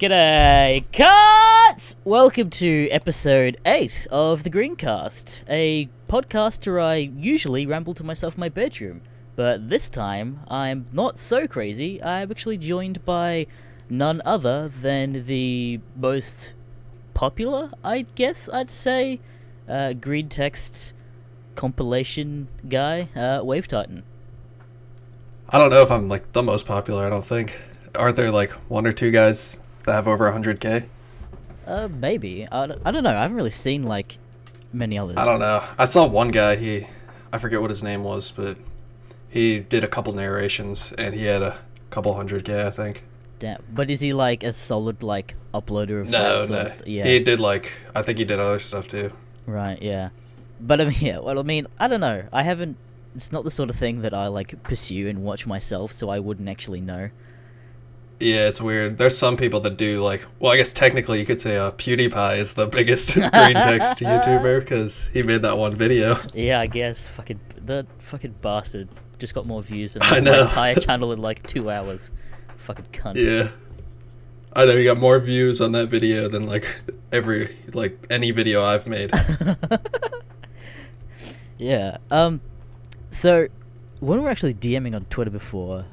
G'day, cats! Welcome to episode 8 of the GreenCast, a podcast where I usually ramble to myself in my bedroom. But this time, I'm not so crazy. I'm actually joined by none other than the most popular, I guess I'd say, GreenTexts compilation guy, WaveTitan. I don't know if I'm like the most popular, I don't think. Aren't there like one or two guys that have over 100k? Maybe. I don't know. I haven't really seen like many others. I don't know. I saw one guy, I forget what his name was, but he did a couple narrations and he had a couple 100k, I think. Damn. But is he like a solid like uploader of No. Yeah. He did like, I think he did other stuff too. Right, yeah. But I mean, yeah, well, I mean, I don't know. It's not the sort of thing that I like pursue and watch myself, so I wouldn't actually know. Yeah, it's weird. There's some people that do like, well, I guess technically you could say PewDiePie is the biggest GreenText YouTuber because he made that one video. Yeah, I guess. The fucking bastard just got more views than I my know. entire channel in like 2 hours. Fucking cunt. Yeah. I know, he got more views on that video than like any video I've made. Yeah. So when we were actually DMing on Twitter before,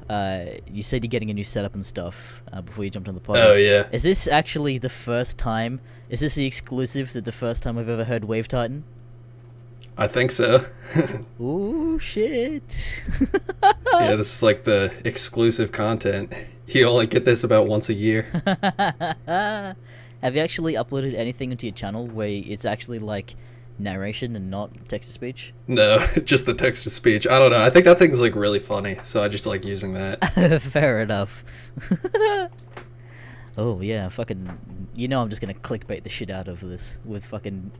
you said you're getting a new setup and stuff before you jumped on the podcast. Oh, yeah. Is this actually the first time? Is this the exclusive that the first time I've ever heard WaveTitan? I think so. Ooh, shit. Yeah, this is like the exclusive content. You only get this about once a year. Have you actually uploaded anything into your channel where it's actually like narration and not text-to-speech? No, just the text-to-speech. I don't know. I think that thing's like really funny, so I just like using that. Fair enough. Oh yeah, fucking. You know I'm just gonna clickbait the shit out of this with fucking.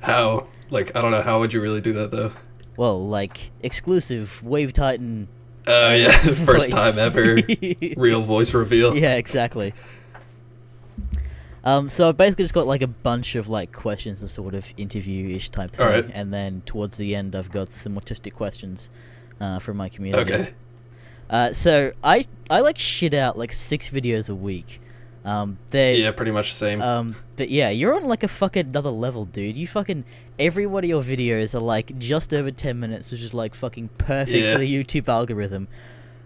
How? Like, I don't know. How would you really do that though? Well, like exclusive WaveTitan. Oh yeah, first voice. time ever real voice reveal. Yeah, exactly. So I basically just got like a bunch of like questions and sort of interview-ish type thing, Alright. and then towards the end I've got some autistic questions from my community. Okay. So I like shit out like 6 videos a week. Yeah, pretty much the same. But yeah, you're on like a fucking another level, dude. You fucking every one of your videos are like just over 10 minutes, which is like fucking perfect Yeah. for the YouTube algorithm.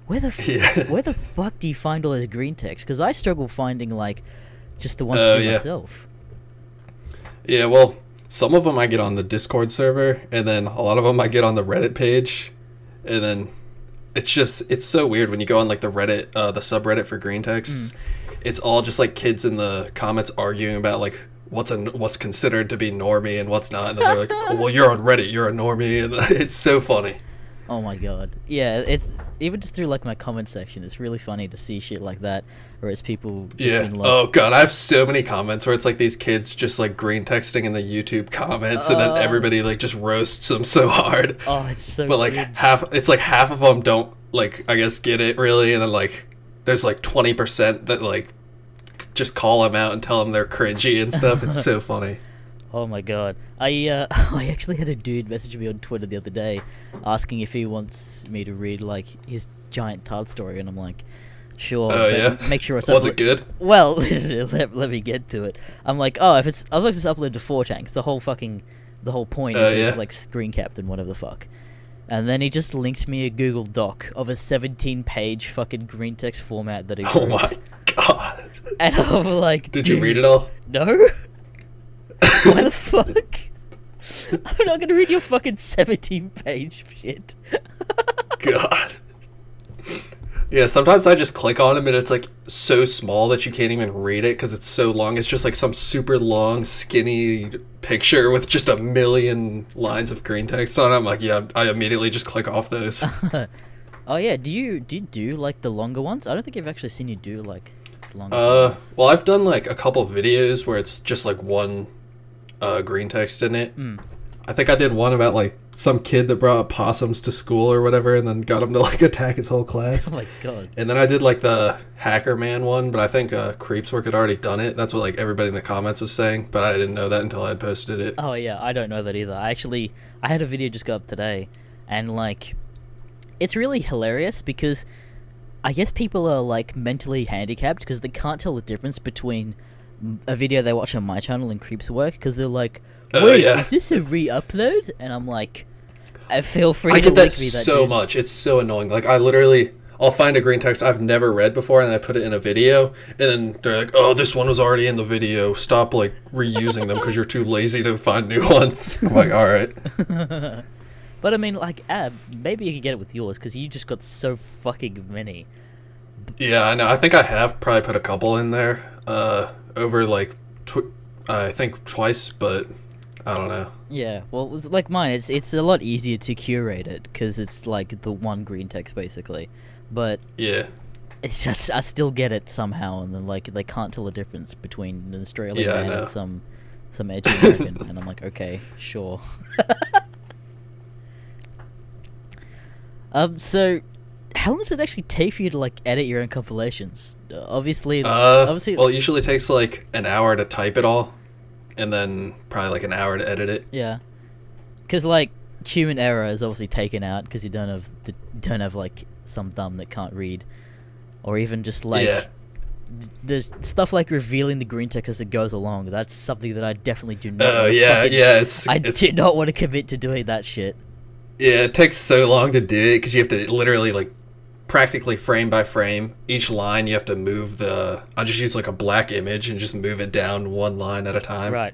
Where the fuck do you find all those green text? Because I struggle finding like just the ones to Yeah. myself. Yeah, well, some of them I get on the Discord server, and then a lot of them I get on the Reddit page, and then it's so weird when you go on like the Reddit, the subreddit for GreenTexts. It's all just like kids in the comments arguing about like what's considered to be normie and what's not, and then they're like, oh, well, you're on Reddit, you're a normie, and it's so funny. Oh my god. Yeah, it's even just through like my comment section, it's really funny to see shit like that, where it's people just Yeah. being like, Oh god, I have so many comments where it's like these kids just like green texting in the YouTube comments, and then everybody like just roasts them so hard. oh, it's so But like cringe. half of them don't like, I guess, get it really, and then like there's like 20% that like just call them out and tell them they're cringy and stuff. It's so funny. Oh my god. I actually had a dude message me on Twitter the other day asking if he wants me to read like his giant tard story, and I'm like, sure, Oh, but yeah? make sure it's Was it good? Well, let me get to it. I'm like, oh, if it's I was like just upload to 4chan, 'cause the whole point is yeah? it's like screen capped and whatever the fuck. And then he just links me a Google Doc of a 17-page fucking green text format that he wrote. Oh my god. And I'm like, Did you dude, read it all? No. Why the fuck? I'm not gonna read your fucking 17-page shit. God. Yeah, sometimes I just click on them and it's like so small that you can't even read it because it's so long. It's just like some super long, skinny picture with just a million lines of green text on it. I'm like, yeah, I immediately just click off those. Oh yeah, do you do like the longer ones? I don't think I've actually seen you do like the longer ones. Well, I've done like a couple videos where it's just like one green text in it. I think I did one about like some kid that brought possums to school or whatever, and then got him to like attack his whole class. Oh my god. And then I did like the Hacker Man one, but I think Creepswork had already done it. That's what like everybody in the comments was saying, but I didn't know that until I had posted it. Oh yeah, I don't know that either. I had a video just go up today, and like, it's really hilarious because I guess people are like mentally handicapped because they can't tell the difference between a video they watch on my channel and Creep's work, because they're like, wait, is this a re-upload? And I'm like, I feel free to link me that so dude. much. It's so annoying. Like, I'll find a green text I've never read before, and I put it in a video, and then they're like, oh, this one was already in the video. Stop, like, reusing them because you're too lazy to find new ones. I'm like, all right. But I mean, like, maybe you could get it with yours, because you just got so fucking many. Yeah, I know. I think I have probably put a couple in there over, like, I think twice, but I don't know. Yeah, well, it was like mine. It's a lot easier to curate it, because it's like the one green text, basically. But yeah, it's just, I still get it somehow, and then, like, they can't tell the difference between an Australian man and some edgy American. And I'm like, okay, sure. So, how long does it actually take for you to, like, edit your own compilations? Obviously... well, it usually takes, like, an hour to type it all, and then probably, like, an hour to edit it. Yeah. Because, like, human error is obviously taken out, because you don't have, like, some dumb that can't read. Or even just, like... Yeah. There's stuff like revealing the green text as it goes along. That's something that I definitely do not Oh, I do not want to commit to doing that shit. Yeah, it takes so long to do it because you have to literally, like, practically frame by frame, each line you have to move I just use, like, a black image and just move it down one line at a time. Right.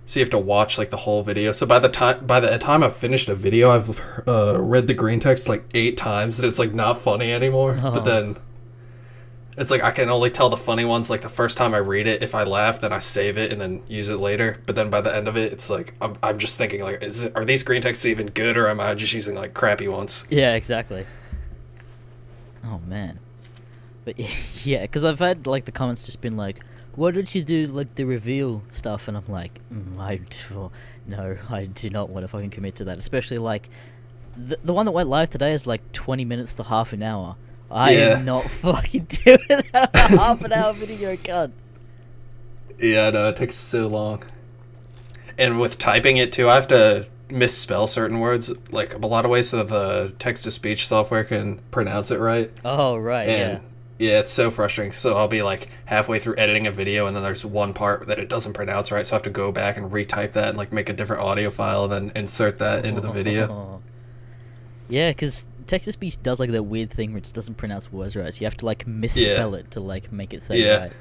So you have to watch, like, the whole video. So by the time I've finished a video, I've read the green text, like, 8 times, and it's, like, not funny anymore. Oh. But then it's like I can only tell the funny ones, like, the first time I read it. If I laugh, then I save it and then use it later. But then by the end of it, it's like I'm just thinking, like, are these green texts even good, or am I just using, like, crappy ones? Yeah, exactly. Oh, man. But, yeah, because I've had, like, the comments just been like, why don't you do, like, the reveal stuff? And I'm like, no, I do not want to fucking commit to that. Especially, like, the one that went live today is, like, 20 minutes to half an hour. I am not fucking doing that on a half an hour video, God. Yeah, no, it takes so long. And with typing it, too, I have to misspell certain words, like, a lot of ways so the text-to-speech software can pronounce it right. Oh, right, and yeah, it's so frustrating. So I'll be, like, halfway through editing a video, and then there's one part that it doesn't pronounce right, so I have to go back and retype that and, like, make a different audio file and then insert that into the video. Yeah, because text-to-speech does, like, that weird thing where it just doesn't pronounce words right, so you have to, like, misspell it to, like, make it say right.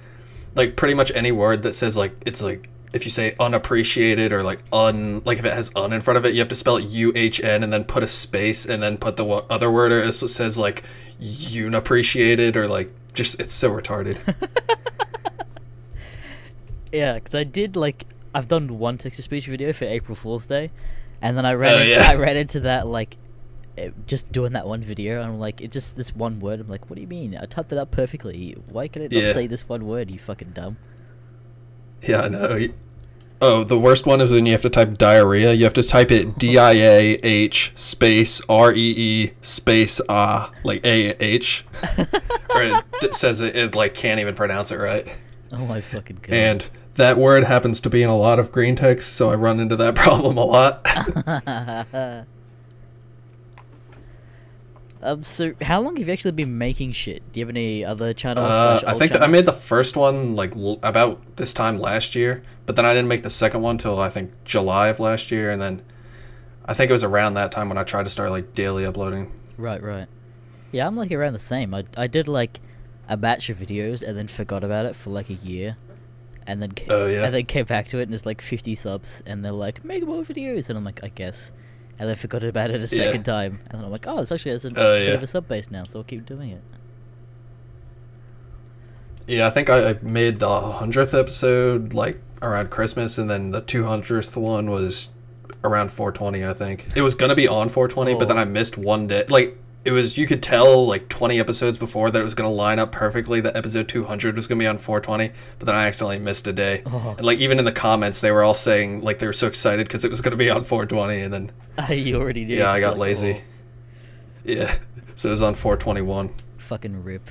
Like, pretty much any word that says, like, it's, like, if you say unappreciated or, like, like, if it has in front of it, you have to spell it U-H-N and then put a space and then put the other word, or it says, like, unappreciated, or, like, just, it's so retarded. Yeah, because I did, like, I've done one text-to-speech video for April Fool's Day, and then I ran into that, like, just doing that one video, and I'm like, it's just this one word. I'm like, what do you mean? I typed it up perfectly. Why can it not say this one word, you fucking dumb? Yeah, I know. Oh, the worst one is when you have to type diarrhea. You have to type it D-I-A-H space R-E-E space like A-H. Or it says it, like, can't even pronounce it right. Oh my fucking God. And that word happens to be in a lot of green text, so I run into that problem a lot. So how long have you actually been making shit? Do you have any other channels? I think I made the first one, like, about this time last year, but then I didn't make the second one till, I think, July of last year, and then I think it was around that time when I tried to start, like, daily uploading. Right. Yeah, I'm, like, around the same. I did, like, a batch of videos and then forgot about it for, like, a year, and then came back to it, and there's, like, 50 subs, and they're like, make more videos, and I'm like, I guess. And then forgot about it a second time. And then I'm like, oh, it's actually has a bit of a sub base now, so I'll keep doing it. Yeah, I think I made the 100th episode, like, around Christmas, and then the 200th one was around 420, I think. It was going to be on 420, but then I missed one day. Like, it was, you could tell, like, 20 episodes before that it was going to line up perfectly that episode 200 was going to be on 420, but then I accidentally missed a day. And, like, even in the comments, they were all saying, like, they were so excited because it was going to be on 420, and then... You already did. Yeah, I got lazy. Yeah, so it was on 421. Fucking rip.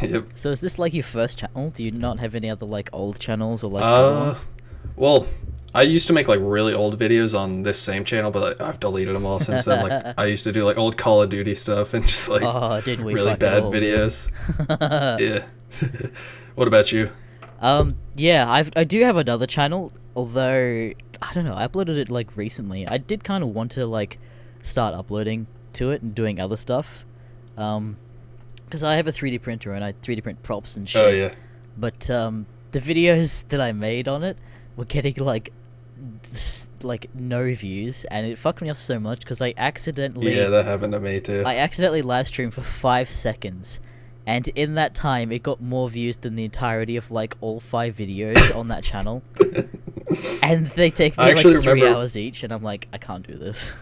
Yep. So is this, like, your first channel? Do you not have any other, like, old channels or, like, other ones? Well, I used to make like really old videos on this same channel, but like, I've deleted them all since then. Like I used to do like old Call of Duty stuff and just like didn't we really bad videos. Yeah. What about you? Yeah, I do have another channel, although I don't know, I uploaded it like recently. I did kind of want to like start uploading to it and doing other stuff. Because I have a 3D printer and I 3D print props and shit. Oh yeah. But the videos that I made on it were getting like no views, and it fucked me off so much because I accidentally that happened to me too. I accidentally live streamed for 5 seconds, and in that time it got more views than the entirety of like all 5 videos on that channel. And they take me like 3 hours each, and I'm like, I can't do this.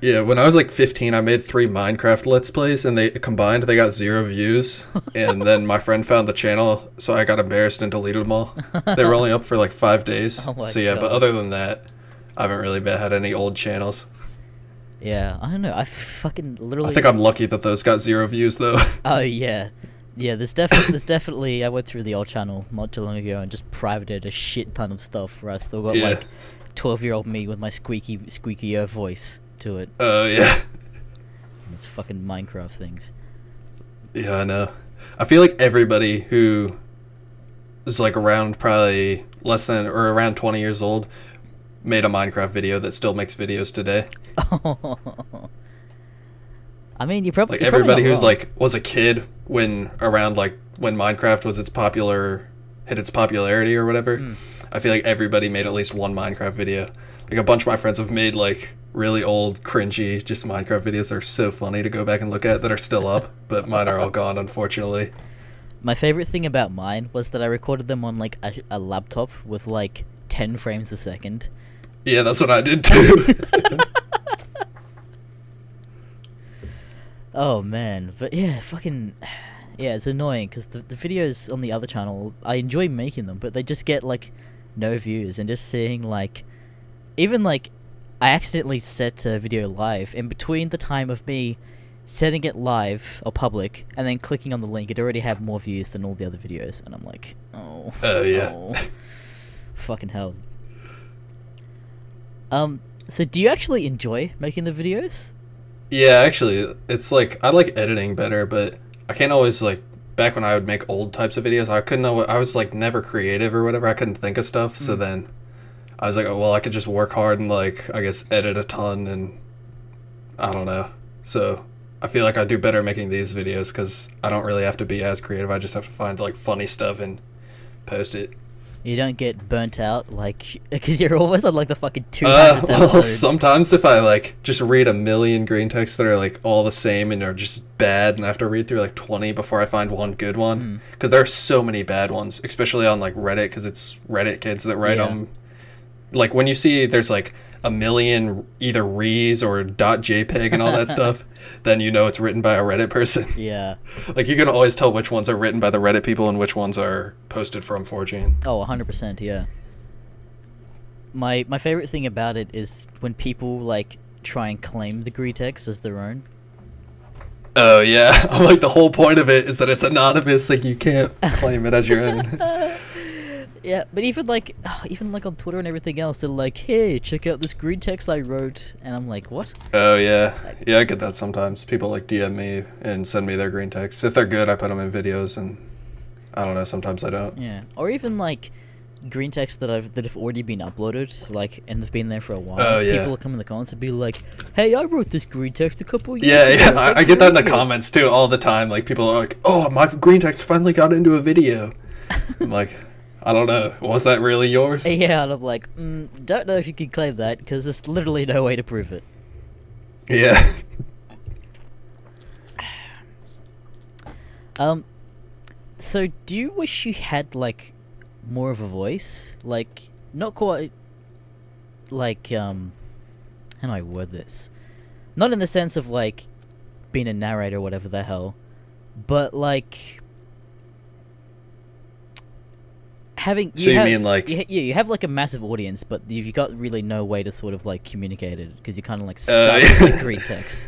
Yeah, when I was like 15, I made 3 Minecraft Let's Plays, and they combined, they got 0 views. And then my friend found the channel, so I got embarrassed and deleted them all. They were only up for like 5 days. Oh my so yeah, God. but other than that, I haven't really had any old channels. Yeah, I don't know. I fucking literally. I think I'm lucky that those got 0 views though. Oh yeah, yeah. There's definitely. I went through the old channel not too long ago and just privated a shit ton of stuff where I still got like 12-year-old me with my squeaky voice to it. Oh yeah. It's fucking Minecraft things. Yeah, I know. I feel like everybody who is like around probably less than or around 20 years old made a Minecraft video that still makes videos today. I mean, you probably like everybody who's like was a kid when Minecraft was hit its popularity or whatever. I feel like everybody made at least one Minecraft video. Like a bunch of my friends have made like really old, cringy, just Minecraft videos that are so funny to go back and look at that are still up, but mine are all gone, unfortunately. My favorite thing about mine was that I recorded them on like a laptop with like 10 frames a second. Yeah, that's what I did too. Oh man, but yeah, fucking yeah, it's annoying because the videos on the other channel, I enjoy making them, but they just get like no views, and just seeing like even like I accidentally set a video live, in between the time of me setting it live or public and then clicking on the link, it already had more views than all the other videos, and I'm like, oh yeah. oh, fucking hell. So do you actually enjoy making the videos? Yeah, actually, it's like I like editing better, but I can't always like back when I would make old types of videos, I was like never creative or whatever. I couldn't think of stuff, so then I was like, oh, well, I could just work hard and like I guess edit a ton, and I don't know. So I feel like I do better making these videos because I don't really have to be as creative. I just have to find like funny stuff and post it. You don't get burnt out, like, because you're always on, like, the fucking 200th episode. Well, sometimes if I, like, just read a million green texts that are, like, all the same and are just bad, and I have to read through, like, 20 before I find one good one, because there are so many bad ones, especially on, like, Reddit, because it's Reddit kids that write them. Like, when you see there's, like, a million either re's or .jpg and all that stuff, then you know it's written by a Reddit person. Yeah. Like, you can always tell which ones are written by the Reddit people and which ones are posted from 4chan. Oh, 100%, yeah. My favorite thing about it is when people, like, try and claim the GreenTexts as their own. Oh, yeah. I'm like, the whole point of it is that it's anonymous, like, you can't claim it as your own. Yeah, but even like on Twitter and everything else, they're like, hey, check out this GreenText I wrote, and I'm like, what? Oh yeah, yeah, I get that sometimes. People like DM me and send me their green texts. If they're good, I put them in videos, and I don't know, sometimes I don't. Yeah, or even like GreenTexts that have already been uploaded, like, and they've been there for a while. Oh yeah. People will come in the comments and be like, hey, I wrote this GreenText a couple years ago. Yeah, I get that in the comments too all the time. Like, people are like, oh, my green text finally got into a video. I'm like, I don't know. Was that really yours? Yeah, and I'm like, don't know if you can claim that, because there's literally no way to prove it. Yeah. So do you wish you had, like, more of a voice? Like, not quite, like, how do I word this? Not in the sense of, like, being a narrator or whatever the hell, but, like, having you have like a massive audience, but you've got really no way to sort of like communicate it because you're kind of like stuck with green text.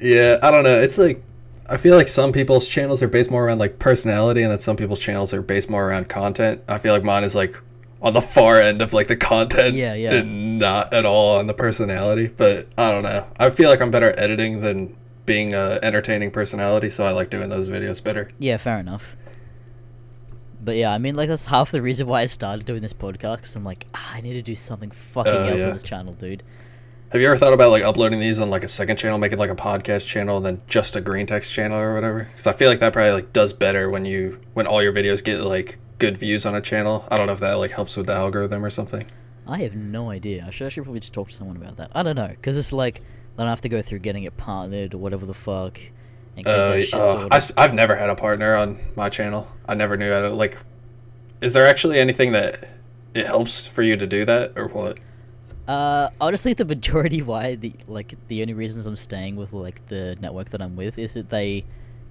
Yeah, I don't know. It's like I feel like some people's channels are based more around like personality, and that some people's channels are based more around content. I feel like mine is like on the far end of like the content, Yeah, yeah. and not at all on the personality. But I don't know. I feel like I'm better at editing than being a entertaining personality, so I like doing those videos better. Yeah, fair enough. But yeah, I mean, like, that's half the reason why I started doing this podcast, because I'm like, I need to do something fucking else on this channel, dude. Have you ever thought about, like, uploading these on, like, a second channel, making, like, a podcast channel, and then just a GreenTexts channel or whatever? Because I feel like that probably, like, does better when all your videos get, like, good views on a channel. I don't know if that, like, helps with the algorithm or something. I have no idea. I should probably just talk to someone about that. I don't know, because it's like, I don't have to go through getting it partnered or whatever the fuck. And get that shit sorted. I've never had a partner on my channel. I never knew how to, like... Is there actually anything that it helps for you to do that, or what? Honestly, the majority why the only reasons I'm staying with like the network that I'm with is that they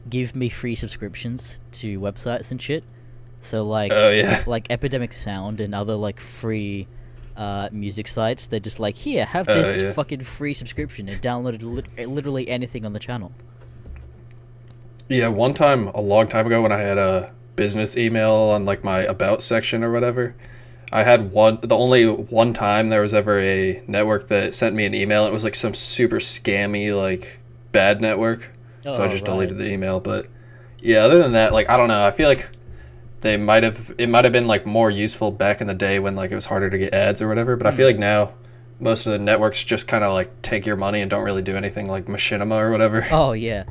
give me free subscriptions to websites and shit. So like, like Epidemic Sound and other like free music sites, they're just like, here, have this fucking free subscription and download literally anything on the channel. Yeah, one time, a long time ago, when I had a business email on like my about section or whatever, I had the only one time there was ever a network that sent me an email. It was like some super scammy, like bad network. So I just deleted the email. But yeah, other than that, like, I don't know. I feel like it might have been like more useful back in the day when like it was harder to get ads or whatever. But I feel like now most of the networks just kind of like take your money and don't really do anything, like Machinima or whatever. Oh yeah.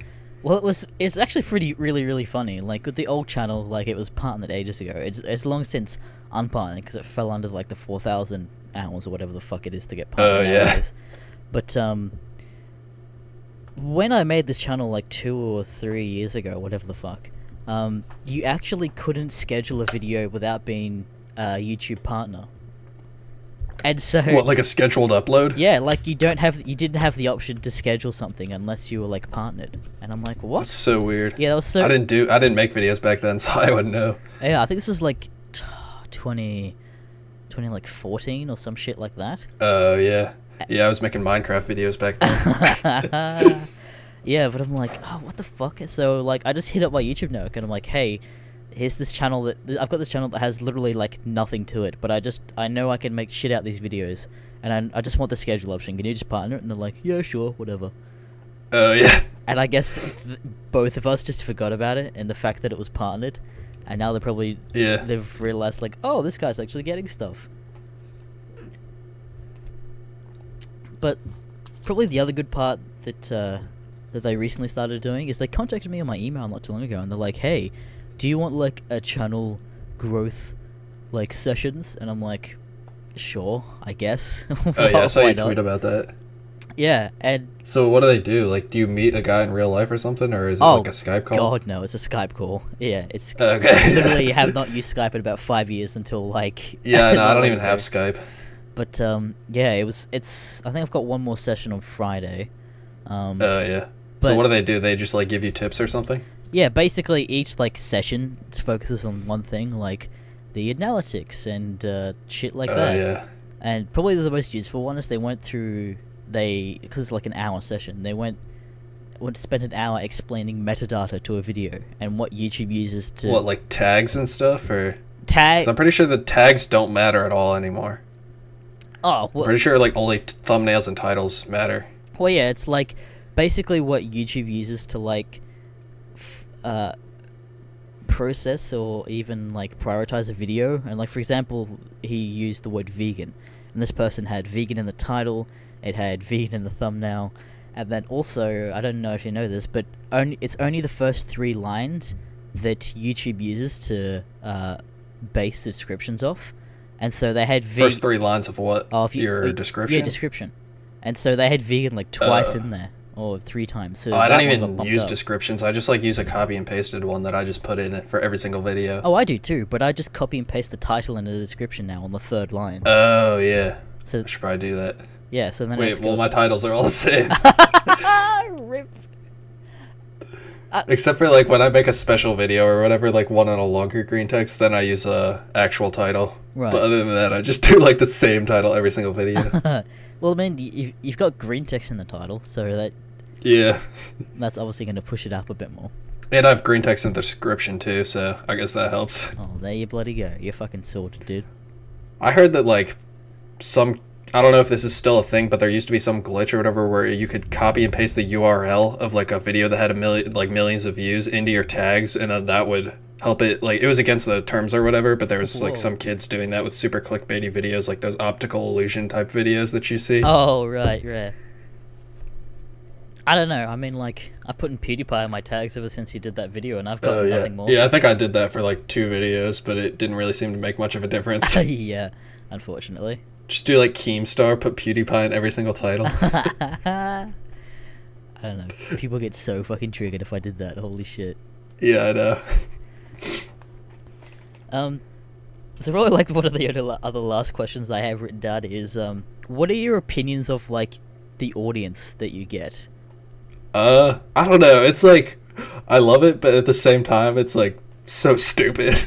Well, it's actually really funny. Like, with the old channel, like, it was partnered ages ago. It's long since unpartnered, because it fell under, like, the 4,000 hours or whatever the fuck it is to get partnered nowadays. But, when I made this channel, like, 2 or 3 years ago, whatever the fuck, you actually couldn't schedule a video without being a YouTube partner. And so... What, like a scheduled upload? Yeah, like, you didn't have the option to schedule something unless you were, like, partnered. And I'm like, what? That's so weird. Yeah, that was so... I didn't make videos back then, so I wouldn't know. Yeah, I think this was, like, 2014 or some shit like that. Oh, yeah. Yeah, I was making Minecraft videos back then. Yeah, but I'm like, oh, what the fuck? So, like, I just hit up my YouTube network, and I'm like, hey... Here's this channel I've got this channel that has literally like nothing to it, but I know I can make shit out these videos, and I just want the schedule option. Can you just partner it? And they're like, yeah, sure, whatever. Oh yeah. And I guess both of us just forgot about it and the fact that it was partnered, and now they've realized like, oh, this guy's actually getting stuff. But probably the other good part that they recently started doing is they contacted me on my email not too long ago, and they're like, hey, do you want like a channel growth like sessions? And I'm like, sure, I guess. Oh yeah, I saw you tweet about that. Yeah, and so what do they do? Like, do you meet a guy in real life or something, or is it like a Skype call? God, no, it's a Skype call. Yeah, it's okay. Literally have not used Skype in about 5 years until like. Yeah, no, I don't even have Skype. But yeah, it's. I think I've got one more session on Friday. Yeah. So what do? They just like give you tips or something? Yeah, basically each like session focuses on one thing, like the analytics and shit like that. Yeah. And probably the most useful one is because it's like an hour session. They went to spend an hour explaining metadata to a video and what YouTube uses to. What, like tags and stuff, or tag? 'Cause I'm pretty sure the tags don't matter at all anymore. Oh, well, I'm pretty sure like only thumbnails and titles matter. Well, yeah, it's like basically what YouTube uses to like. Process or even like prioritize a video, and like for example he used the word vegan, and this person had vegan in the title, it had vegan in the thumbnail, and then also, I don't know if you know this, but it's only the first 3 lines that YouTube uses to base the descriptions off, and so they had first 3 lines of what? Of your description? Yeah, description. And so they had vegan like twice in there. Or 3 times. So I don't even use descriptions. I just like use a copy and pasted one that I just put in for every single video. Oh, I do too, but I just copy and paste the title into the description now on the 3rd line. Oh yeah. So I should probably do that. Yeah. So then. Wait. Well, my titles are all the same. Rip. Except for like when I make a special video or whatever, like one on a longer green text, then I use a actual title. Right. But other than that, I just do like the same title every single video. Well, I mean, you've got green text in the title, so that. Yeah. That's obviously going to push it up a bit more. And I have green text in the description too, so I guess that helps. Oh, there you bloody go. You're fucking sorted, dude. I heard that like I don't know if this is still a thing, but there used to be some glitch or whatever where you could copy and paste the URL of like a video that had millions of views into your tags, and then that would help it. Like, it was against the terms or whatever, but there was like some kids doing that with super clickbaity videos, like those optical illusion type videos that you see. Oh, right. I don't know. I mean, like, I put in PewDiePie in my tags ever since he did that video, and I've got nothing more. Yeah, I think I did that for like 2 videos, but it didn't really seem to make much of a difference. Yeah, unfortunately. Just do like Keemstar, put PewDiePie in every single title. I don't know. People get so fucking triggered if I did that. Holy shit. Yeah, I know. So really, like, one of the other last questions I have written down is, what are your opinions of, like, the audience that you get? I don't know. It's like, I love it, but at the same time, it's like so stupid.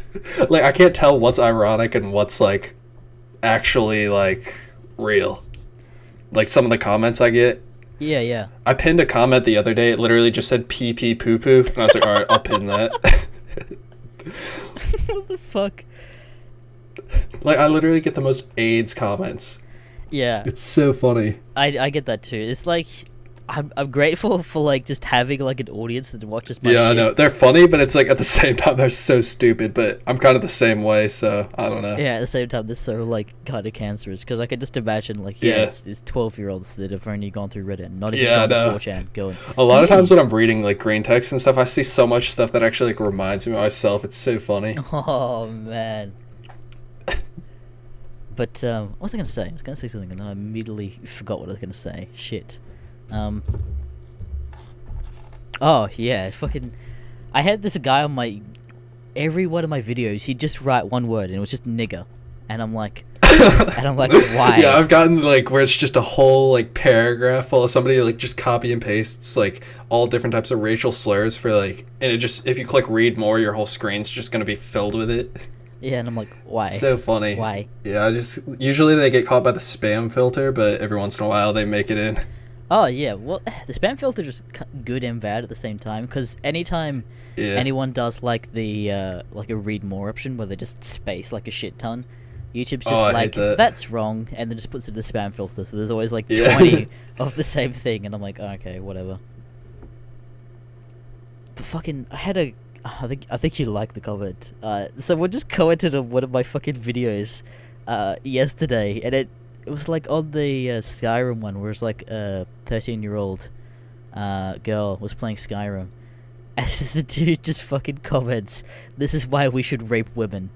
Like, I can't tell what's ironic and what's like actually like real. Like some of the comments I get. Yeah. I pinned a comment the other day. It literally just said pee pee poo poo, and I was like, all right, I'll pin that. What the fuck? Like, I literally get the most AIDS comments. Yeah. It's so funny. I get that too. It's like, I'm grateful for, like, just having, like, an audience that watches my shit. Yeah, I know. They're funny, but it's like, at the same time, they're so stupid, but I'm kind of the same way, so I don't know. Yeah, at the same time, this is so, like, kind of cancerous, because I can just imagine, like, it's 12-year-olds that have only gone through Reddit, not even gone through 4chan, going... A lot of times when I'm reading, like, GreenTexts and stuff, I see so much stuff that actually, like, reminds me of myself. It's so funny. Oh, man. But, what was I going to say? I was going to say something, and then I immediately forgot what I was going to say. Shit. Oh, yeah, fucking... I had this guy on every one of my videos, he'd just write one word, and it was just nigger. And I'm like... why? Yeah, I've gotten, like, where it's just a whole, like, paragraph full of somebody, like, just copy and pastes, like, all different types of racial slurs for, like... And it just... If you click read more, your whole screen's just gonna be filled with it. Yeah, and I'm like, why? So funny. Why? Yeah, usually they get caught by the spam filter, but every once in a while they make it in. Oh, yeah, well, the spam filter is good and bad at the same time, because anytime anyone does, like, like a read more option, where they just space, like, a shit ton, YouTube's just like, that's wrong, and then just puts it in the spam filter, so there's always, like, 20 of the same thing, and I'm like, oh, okay, whatever. But fucking, I think you like the comment. Someone just commented on one of my fucking videos yesterday, and it was like on the Skyrim one, where it's like a 13-year-old girl was playing Skyrim, and the dude just fucking comments, "This is why we should rape women."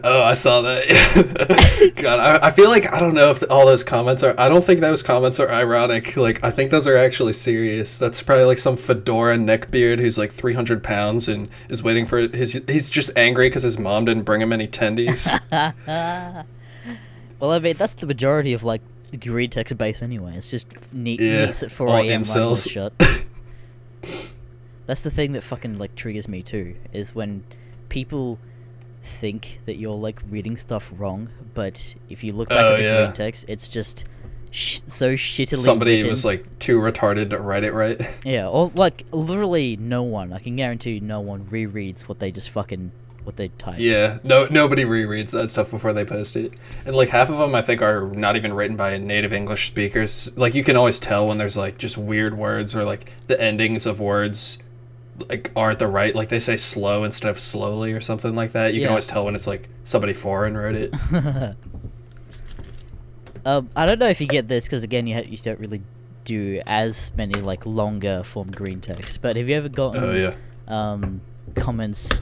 Oh, I saw that. God, I feel like, I don't know if all those comments are... I don't think those comments are ironic. Like, I think those are actually serious. That's probably like some fedora neckbeard who's like 300 pounds and is waiting for he's just angry because his mom didn't bring him any tendies. Well, I mean, that's the majority of, like, the GreenText base anyway. It's just neats at 4 all a.m. incels. Shut. That's the thing that fucking, like, triggers me too, is when people think that you're, like, reading stuff wrong, but if you look back at the GreenText, it's just so shittily somebody written. Was, like, too retarded to write it right. Yeah, or, like, literally no one, I can guarantee you no one rereads what they just fucking... what they typed. Yeah, nobody rereads that stuff before they post it. And, like, half of them, I think, are not even written by native English speakers. Like, you can always tell when there's, like, just weird words or, like, the endings of words, like, aren't the right... Like, they say slow instead of slowly or something like that. You can always tell when it's, like, somebody foreign wrote it. I don't know if you get this, because, again, you don't really do as many, like, longer form green text. But have you ever gotten comments...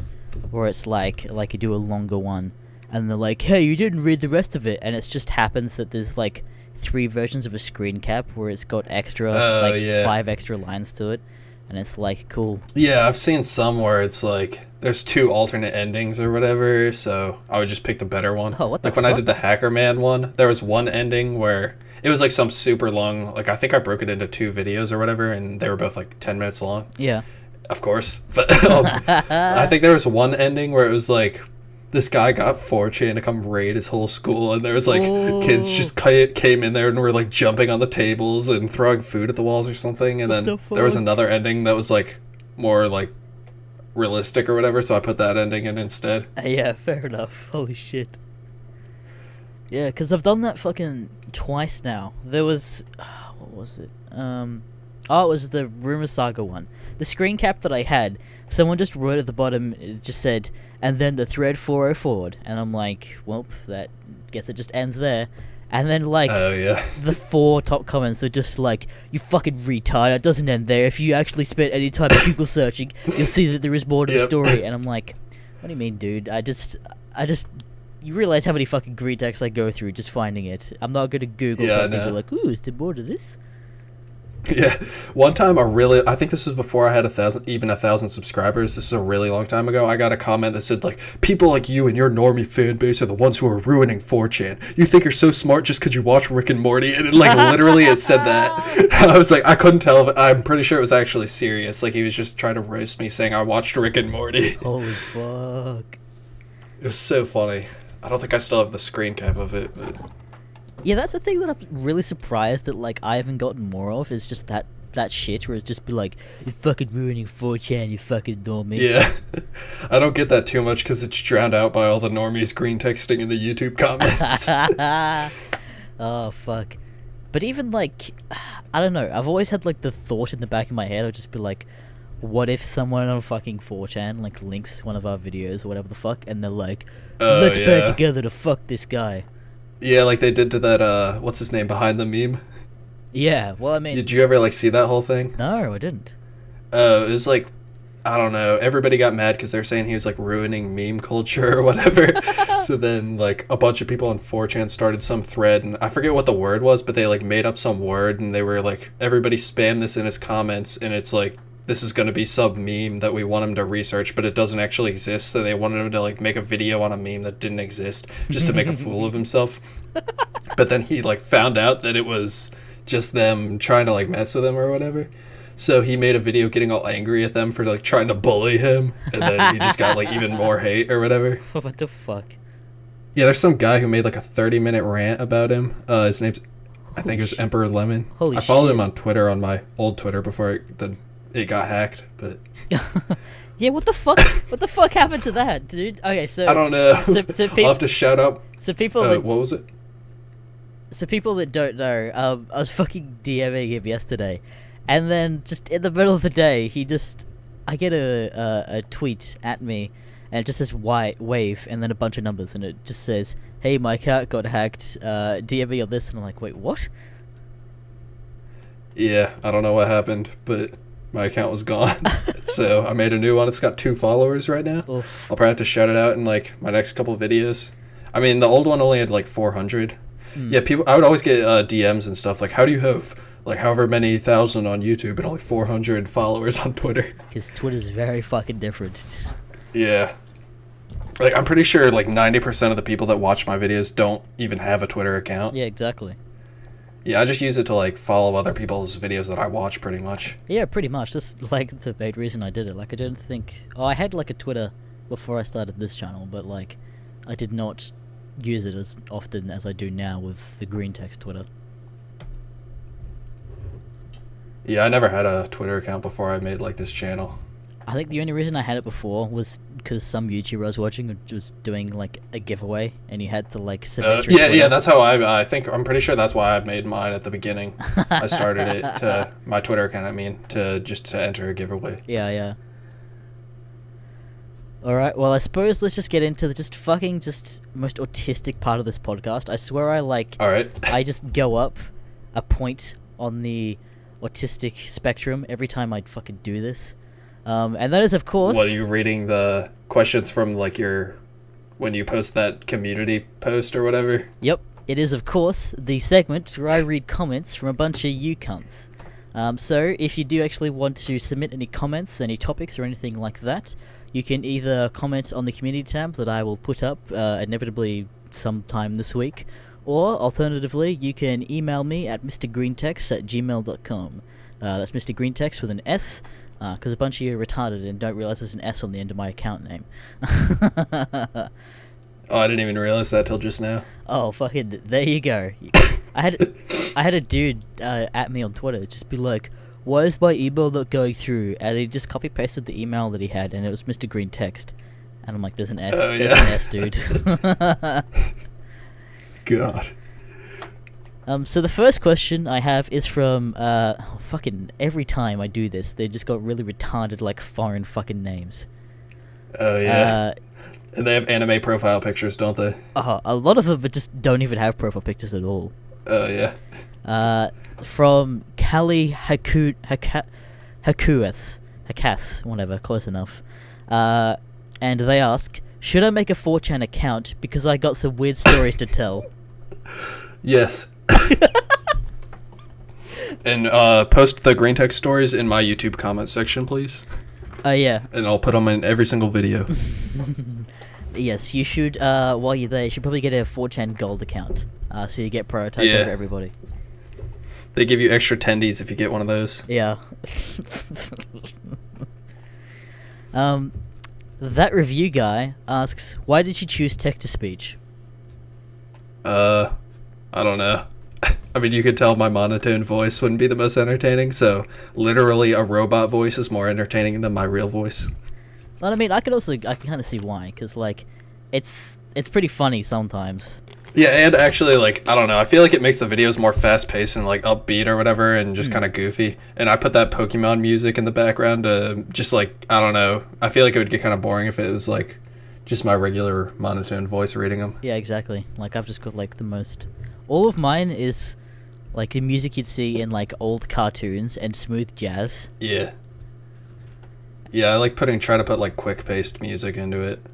where it's like you do a longer one, and they're like, hey, you didn't read the rest of it, and it just happens that there's like 3 versions of a screen cap where it's got extra 5 extra lines to it, and it's like, cool. Yeah, I've seen some where it's like there's 2 alternate endings or whatever, so I would just pick the better one. Oh, what the fuck? When I did the Hacker Man one, there was one ending where it was like some super long, like I think I broke it into 2 videos or whatever, and they were both like 10 minutes long. Yeah. Of course, but I think there was one ending where it was like this guy got 4chan to come raid his whole school, and there was like kids just came in there and were like jumping on the tables and throwing food at the walls or something, and then there was another ending that was like more like realistic or whatever, so I put that ending in instead. Yeah, fair enough. Holy shit. Yeah, because I've done that fucking twice now. There was... what was it? Oh, it was the Rumor Saga one. The screen cap that I had, someone just wrote at the bottom, it just said, and then the thread 404'd. And I'm like, well, that... guess it just ends there. And then, like, the 4 top comments are just like, you fucking retard, it doesn't end there. If you actually spent any time Google searching, you'll see that there is more to the story. And I'm like, what do you mean, dude? I just... You realize how many fucking GreenTexts I go through just finding it. I'm not going to Google something and be like, ooh, is there more to this? Yeah. One time I think this was before I had 1,000 subscribers. This is a really long time ago. I got a comment that said, like, people like you and your normie fan base are the ones who are ruining 4chan. You think you're so smart just because you watch Rick and Morty? And like literally it said that. I was like, I couldn't tell. I'm pretty sure it was actually serious. Like he was just trying to roast me saying I watched Rick and Morty. Holy fuck. It was so funny. I don't think I still have the screen cap of it, but... Yeah, that's the thing that I'm really surprised that, like, I haven't gotten more of, is just that shit where it's just be like, you're fucking ruining 4chan, you fucking normie. Yeah. I don't get that too much because it's drowned out by all the normies green texting in the YouTube comments. Oh, fuck. But even, like, I don't know, I've always had, like, the thought in the back of my head, I'd just be like, what if someone on fucking 4chan, like, links one of our videos or whatever the fuck, and they're like, let's band together to fuck this guy. Yeah, like they did to that, what's his name, behind the meme? Yeah, well, I mean... Did you ever, like, see that whole thing? No, I didn't. It was like, I don't know, everybody got mad because they're saying he was, like, ruining meme culture or whatever. So then, like, a bunch of people on 4chan started some thread, and I forget what the word was, but they, like, made up some word, and they were like, everybody spam this in his comments, and it's like, this is going to be some meme that we want him to research, but it doesn't actually exist, so they wanted him to, like, make a video on a meme that didn't exist, just to make a fool of himself. But then he, like, found out that it was just them trying to, like, mess with him or whatever. So he made a video getting all angry at them for, like, trying to bully him, and then he just got, like, even more hate or whatever. What the fuck? Yeah, there's some guy who made, like, a 30-minute rant about him. His name's, I think it was Emperor Lemon. Holy I followed shit. him on Twitter, on my old Twitter, before it got hacked, but... Yeah, what the fuck? What the fuck happened to that, dude? Okay, so... I don't know. So I'll have to shout out... So people... what was it? So people that don't know, I was fucking DMing him yesterday, and then just in the middle of the day, I get a tweet at me, and it just says wave, and then a bunch of numbers, and it just says, hey, my account got hacked, DM me on this, and I'm like, wait, what? Yeah, I don't know what happened, but my account was gone. So I made a new one. It's got 2 followers right now. Oof. I'll probably have to shout it out in, like, my next couple videos. I mean, the old one only had, like, 400. Yeah, I would always get DMs and stuff, like, how do you have, like, however many thousand on YouTube and only 400 followers on Twitter? Because Twitter's very fucking different. Yeah. Like, I'm pretty sure, like, 90% of the people that watch my videos don't even have a Twitter account. Yeah, exactly. Yeah, I just use it to, like, follow other people's videos that I watch, pretty much. Yeah, pretty much. That's, like, the main reason I did it. Like, I didn't think... Oh, I had, like, a Twitter before I started this channel, but, like, I did not use it as often as I do now with the GreenTexts Twitter. Yeah, I never had a Twitter account before I made, like, this channel. I think the only reason I had it before was because some YouTuber I was watching was doing, like, a giveaway, and you had to, like, submit through Twitter. Yeah, that's how I'm pretty sure that's why I made mine at the beginning. I started it to, my Twitter account, I mean, to enter a giveaway. Yeah. Alright, well, I suppose let's just get into the just most autistic part of this podcast. I swear Alright. I just go up a point on the autistic spectrum every time I fucking do this. And that is, of course... What, are you reading the questions from, like, when you post that community post or whatever? Yep, it is, of course, the segment where I read comments from a bunch of you cunts. So, if you do actually want to submit any comments, any topics, or anything like that, you can either comment on the community tab that I will put up, inevitably sometime this week, or, alternatively, you can email me at mrgreentext@gmail.com. That's Mr. GreenTexts with an S, because a bunch of you are retarded and don't realize there's an S on the end of my account name. Oh, I didn't even realize that till just now. Oh, fucking, there you go. I had a dude at me on Twitter just be like, why is my email not going through? And he just copy-pasted the email that he had, and it was Mr. GreenText. And I'm like, there's an S, there's an S, dude. God. So the first question I have is from fucking every time I do this, they just got really retarded like foreign fucking names. Oh yeah. And they have anime profile pictures, don't they? A lot of them just don't even have profile pictures at all. Oh yeah. From Kali Hakas, whatever, close enough. And they ask, should I make a 4chan account because I got some weird stories to tell? Yes. And post the GreenText stories in my YouTube comment section, please. Yeah. And I'll put them in every single video. Yes, you should, while you're there, you should probably get a 4chan gold account, so you get prioritized over everybody. They give you extra tendies if you get one of those. Yeah. That review guy asks, why did you choose text-to-speech? I don't know. I mean, you could tell my monotone voice wouldn't be the most entertaining, so literally a robot voice is more entertaining than my real voice. Well, I mean, I can kind of see why, because, like, it's pretty funny sometimes. Yeah, and actually, like, I don't know, I feel like it makes the videos more fast-paced and, like, upbeat or whatever, and just kind of goofy. And I put that Pokemon music in the background to just, like, I don't know, I feel like it would get kind of boring if it was, like, just my regular monotone voice reading them. Yeah, exactly. Like, I've just got, like, the most... All of mine is, like, the music you'd see in, like, old cartoons and smooth jazz. Yeah. Yeah, I like trying to put, like, quick-paced music into it.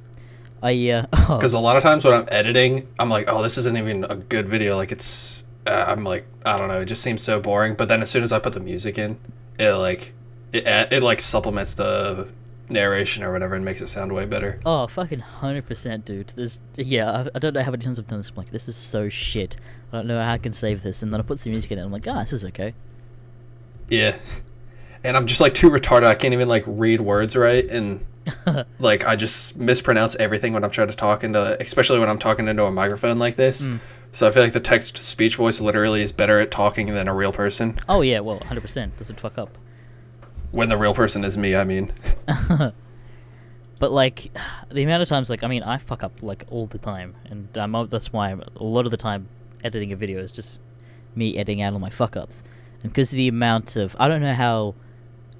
Because a lot of times when I'm editing, I'm like, oh, this isn't even a good video. Like, it's... I'm like, I don't know, it just seems so boring. But then as soon as I put the music in, it, like, supplements the narration or whatever and makes it sound way better. Oh, fucking 100%, dude. I don't know how many times I've done this. I'm like, this is so shit. I don't know how I can save this. And then I put some music in it, and I'm like, this is okay. Yeah. And I'm just, like, too retarded. I can't even, like, read words right. And, like, I just mispronounce everything when I'm trying to talk especially when I'm talking into a microphone like this. So I feel like the text-to-speech voice literally is better at talking than a real person. Oh, yeah, well, 100%. Doesn't fuck up. When the real person is me, I mean. But, like, the amount of times, like, I mean, I fuck up, like, all the time. And that's why a lot of the time editing a video is just me editing out all my fuck-ups. And because of the amount of... I don't know how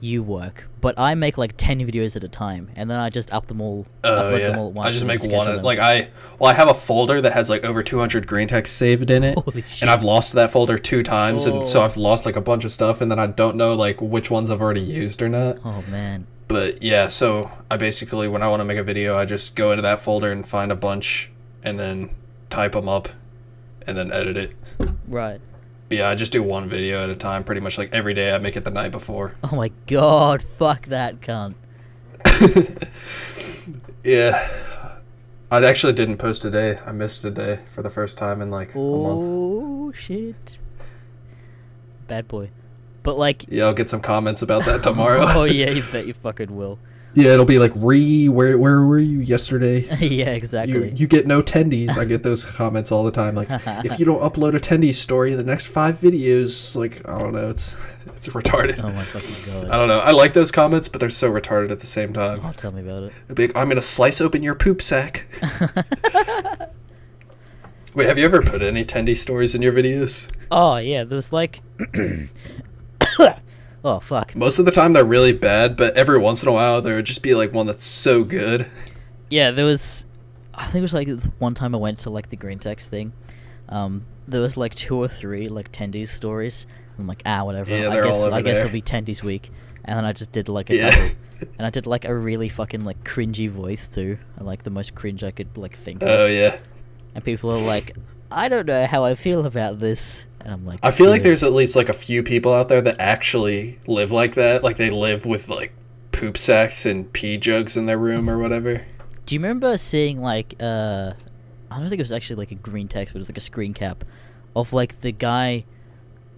you work, but I make, like, 10 videos at a time. And then I just upload them all at once. I just make one. Like, I have a folder that has, like, over 200 GreenTexts saved in it. Holy shit. And I've lost that folder 2 times. And so I've lost, like, a bunch of stuff. And then I don't know, like, which ones I've already used or not. Oh, man. But yeah, so I basically, when I want to make a video, I just go into that folder and find a bunch and then type them up and then edit it. Right. But yeah, I just do one video at a time, pretty much like every day. I make it the night before. Oh my god, fuck that cunt. Yeah. I actually didn't post today. I missed a day for the first time in like a month. Oh, shit. Bad boy. But like... Yeah, I'll get some comments about that tomorrow. Oh yeah, you bet you fucking will. Yeah, it'll be like, where were you yesterday? Yeah, exactly. You get no tendies. I get those comments all the time. Like, if you don't upload a tendies story in the next 5 videos, like, I don't know, it's retarded. Oh my fucking god. I don't know. I like those comments, but they're so retarded at the same time. Oh, tell me about it. It'll be like, I'm gonna slice open your poop sack. Wait, have you ever put any tendy stories in your videos? Oh yeah, there was like... Oh, fuck. Most of the time they're really bad, but every once in a while there would just be like one that's so good. Yeah, there was... I think it was like one time I went to like the GreenTexts thing. There was like 2 or 3 like tendies stories. I'm like, whatever. Yeah, I guess it'll be tendies week. And then I just did like a couple. And I did like a really fucking like cringy voice too. Like the most cringe I could like think of. Oh yeah. And people are like, I don't know how I feel about this. And I'm like, I feel like there's at least like a few people out there that actually live like that. Like they live with like poop sacks and pee jugs in their room or whatever. Do you remember seeing like I don't think it was actually like a green text, but it was like a screen cap of like the guy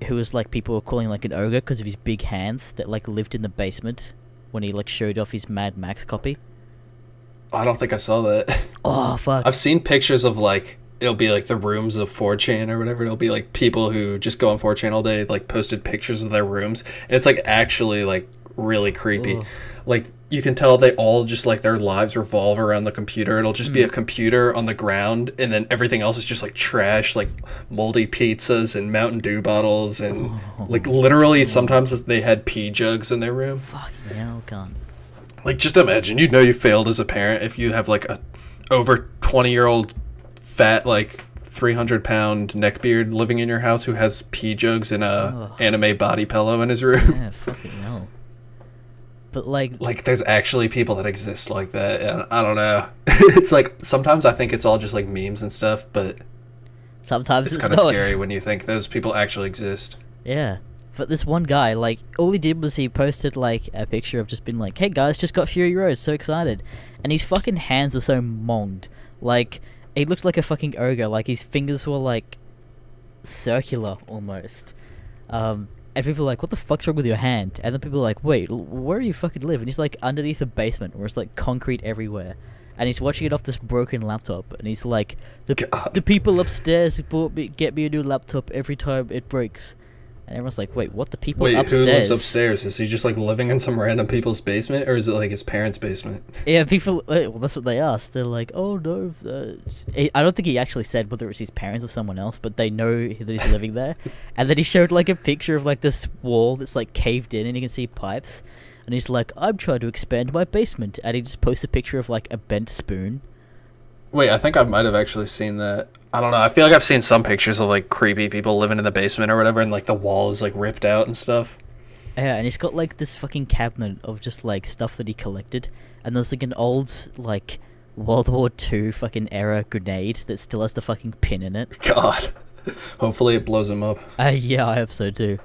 who was like people were calling like an ogre because of his big hands that like lived in the basement when he like showed off his Mad Max copy? I don't think I saw that. Oh fuck. I've seen pictures of like it'll be like the rooms of 4chan or whatever. It'll be like people who just go on 4chan all day, like posted pictures of their rooms. And it's like actually like really creepy. Ugh. Like you can tell they all just like their lives revolve around the computer. It'll just be a computer on the ground, and then everything else is just like trash, like moldy pizzas and Mountain Dew bottles, and like literally sometimes they had pee jugs in their room. Fucking hell, cunt. Like, just imagine, you know, you failed as a parent if you have like a over 20-year-old fat, like 300-pound neckbeard living in your house who has pee jugs and a anime body pillow in his room. Yeah, fucking hell. But like there's actually people that exist like that, and I don't know. It's like sometimes I think it's all just like memes and stuff, but sometimes it's kind of scary when you think those people actually exist. Yeah, but this one guy, like, all he did was he posted like a picture of just being like, "Hey guys, just got Fury Road, so excited," and his fucking hands are so monged, like he looked like a fucking ogre, like his fingers were like circular almost. And people are like, what the fuck's wrong with your hand? And then people are like, wait, where do you fucking live? And he's like underneath a basement where it's like concrete everywhere. And he's watching it off this broken laptop. And he's like, the people upstairs get me a new laptop every time it breaks. And everyone's like, wait, what? The people upstairs? Who lives upstairs? Is he just like living in some random people's basement? Or is it like his parents' basement? Yeah, people, well, that's what they asked. They're like, oh no. I don't think he actually said whether it was his parents or someone else, but they know that he's living there. And then he showed like a picture of like this wall that's like caved in and you can see pipes. And he's like, I'm trying to expand my basement. And he just posts a picture of like a bent spoon. Wait, I think I might have actually seen that. I don't know. I feel like I've seen some pictures of like creepy people living in the basement or whatever, and like the wall is like ripped out and stuff. Yeah, and he's got like this fucking cabinet of just like stuff that he collected, and there's like an old like World War II fucking era grenade that still has the fucking pin in it. God, hopefully it blows him up. Yeah, I hope so too.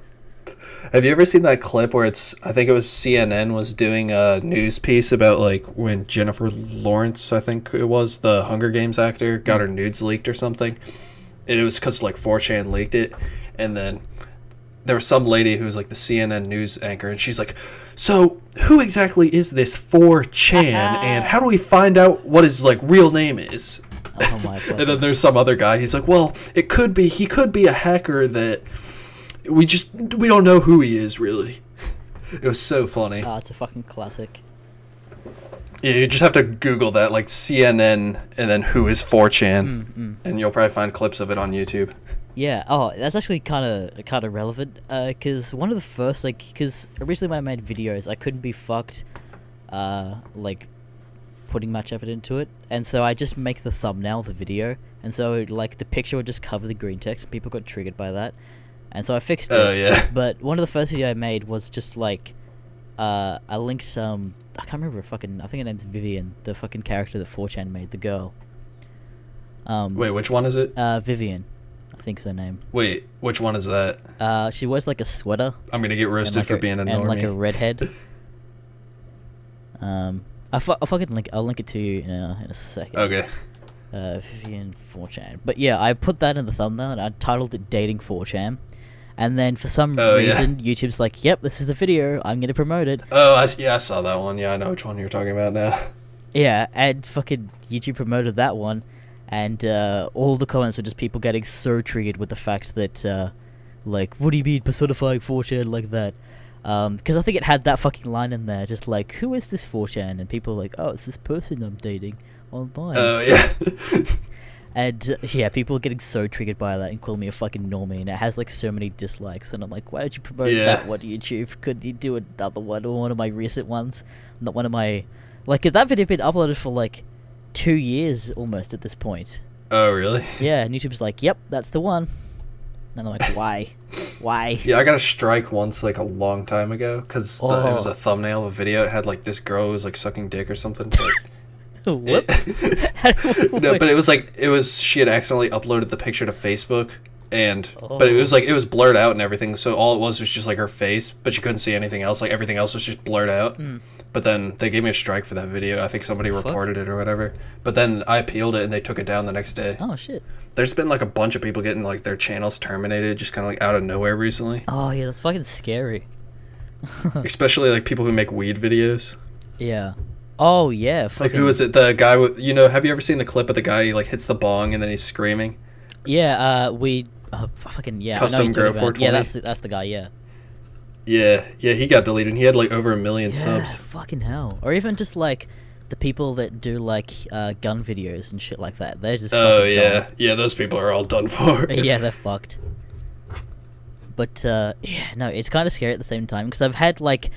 Have you ever seen that clip where I think it was CNN was doing a news piece about like when Jennifer Lawrence, I think it was, the Hunger Games actor, got her nudes leaked or something, and it was because like 4chan leaked it, and then there was some lady who was like the CNN news anchor, and she's like, so who exactly is this 4chan, and how do we find out what his like real name is? Oh my god. And then there's some other guy, he's like, well, he could be a hacker that we don't know who he is, really. It was so funny. Oh, it's a fucking classic. Yeah, you just have to Google that, like CNN, and then who is 4chan, and you'll probably find clips of it on YouTube. Yeah. Oh, that's actually kind of relevant. Because one of the first, like, because originally when I made videos, I couldn't be fucked, like, putting much effort into it, and so I just make the thumbnail of the video, and so like the picture would just cover the green text, and people got triggered by that. And so I fixed it. Oh, yeah. But one of the first videos I made was just like, I linked some, I can't remember I think her name's Vivian, the fucking character that 4chan made, the girl. Wait, which one is it? Vivian, I think's her name. Wait, which one is that? She wears like a sweater. I'm gonna get roasted like for being a normie. And like a redhead. I'll link it to you in a second. Okay. Vivian 4chan. But yeah, I put that in the thumbnail and I titled it Dating 4chan. And then for some reason, YouTube's like, yep, this is a video, I'm going to promote it. Oh, I saw that one. Yeah, I know which one you're talking about now. Yeah, and fucking YouTube promoted that one. And all the comments were just people getting so triggered with the fact that, like, what do you mean personifying 4chan like that? Because I think it had that fucking line in there, just like, who is this 4chan? And people are like, oh, it's this person I'm dating online. Oh, yeah. And yeah, people are getting so triggered by that and calling me a fucking normie, and it has like so many dislikes, and I'm like, why did you promote that one, YouTube? Could you do another one, or one of my recent ones? Not one of my, like, that video had been uploaded for like 2 years almost at this point. Oh, really? Yeah, and YouTube's like, yep, that's the one. And I'm like, why? Why? Yeah, I got a strike once, like, a long time ago, because it was a thumbnail of a video. It had, like, this girl who was, like, sucking dick or something. Whoops. No, but she had accidentally uploaded the picture to Facebook, and but it was like, it was blurred out and everything, so all it was just like her face, but you couldn't see anything else, like everything else was just blurred out. But then they gave me a strike for that video. I think somebody reported it or whatever, but then I appealed it and they took it down the next day. Oh shit. There's been like a bunch of people getting like their channels terminated just kind of like out of nowhere recently. Oh yeah, that's fucking scary. Especially like people who make weed videos. Yeah. Oh yeah, like who is it? The guy with, you know? Have you ever seen the clip of the guy? He like hits the bong and then he's screaming. Yeah, fucking yeah. Custom Grow 420. Yeah, that's the guy. Yeah. Yeah, he got deleted. He had like over 1 million Yeah, subs. fucking hell. Or even just like the people that do like gun videos and shit like that. They're just fucking gone. Yeah, those people are all done for. Yeah, they're fucked. But yeah, no, it's kind of scary at the same time because I've had like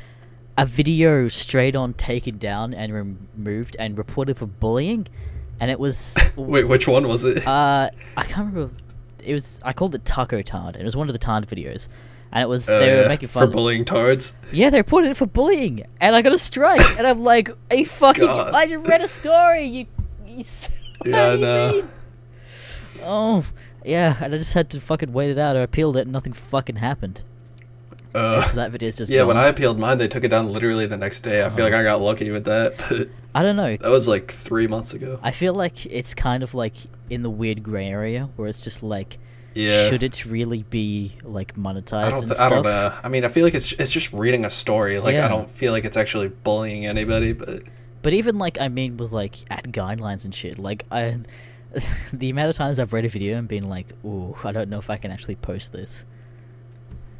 a video straight on taken down and removed and reported for bullying, and it was Wait, which one was it? I can't remember. It was, I called it Taco Tard. It was one of the Tard videos, and it was they were making fun for bullying tards. Yeah, they reported it for bullying, and I got a strike, and I'm like, "Hey, fucking! God. I just read a story. You Yeah, what do you mean?" Oh, yeah, and I just had to fucking wait it out. I appealed it, and nothing fucking happened. And so that video's just yeah. gone. When I appealed mine, they took it down literally the next day. I feel like I got lucky with that. But I don't know. that was like 3 months ago. I feel like it's kind of like in the weird gray area where it's just like, Yeah. should it really be like monetized and I stuff? don't know. I mean, I feel like it's just reading a story. Like Yeah. I don't feel like it's actually bullying anybody. But even like I mean with like ad guidelines and shit, like the amount of times I've read a video and been like, ooh, I don't know if I can actually post this.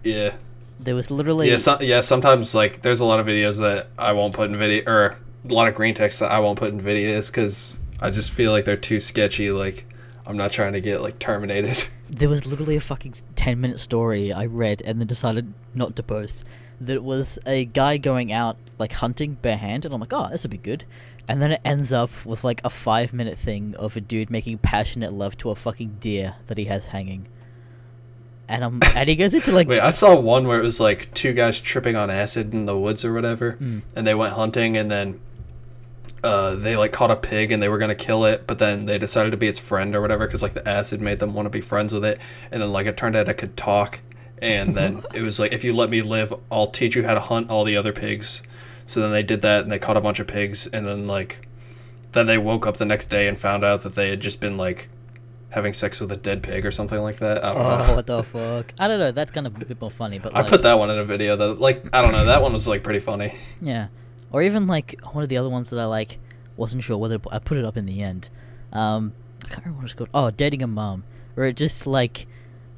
yeah. There was literally Sometimes like there's a lot of videos that I won't put in video, or a lot of GreenTexts that I won't put in videos because I just feel like they're too sketchy. Like I'm not trying to get like terminated. there was literally a fucking 10-minute story I read and then decided not to post. That it was a guy going out like hunting barehanded, and I'm like, oh, this would be good. And then it ends up with like a 5-minute thing of a dude making passionate love to a fucking deer that he has hanging. And he goes into like... Wait, I saw one where it was like 2 guys tripping on acid in the woods or whatever, and they went hunting, and then they like caught a pig and they were gonna kill it, but then they decided to be its friend or whatever because like the acid made them want to be friends with it, and then like it turned out it could talk, and then it was like, if you let me live, I'll teach you how to hunt all the other pigs. So then they did that and they caught a bunch of pigs, and then they woke up the next day and found out that they had just been like having sex with a dead pig or something like that. I don't know. what the fuck? I don't know. That's kind of a bit more funny, but I like, put that one in a video though. Like I don't know, that one was like pretty funny. yeah, or even like one of the other ones that I like wasn't sure whether I put it up in the end. I can't remember what it's called. Oh, dating a mom, where it just like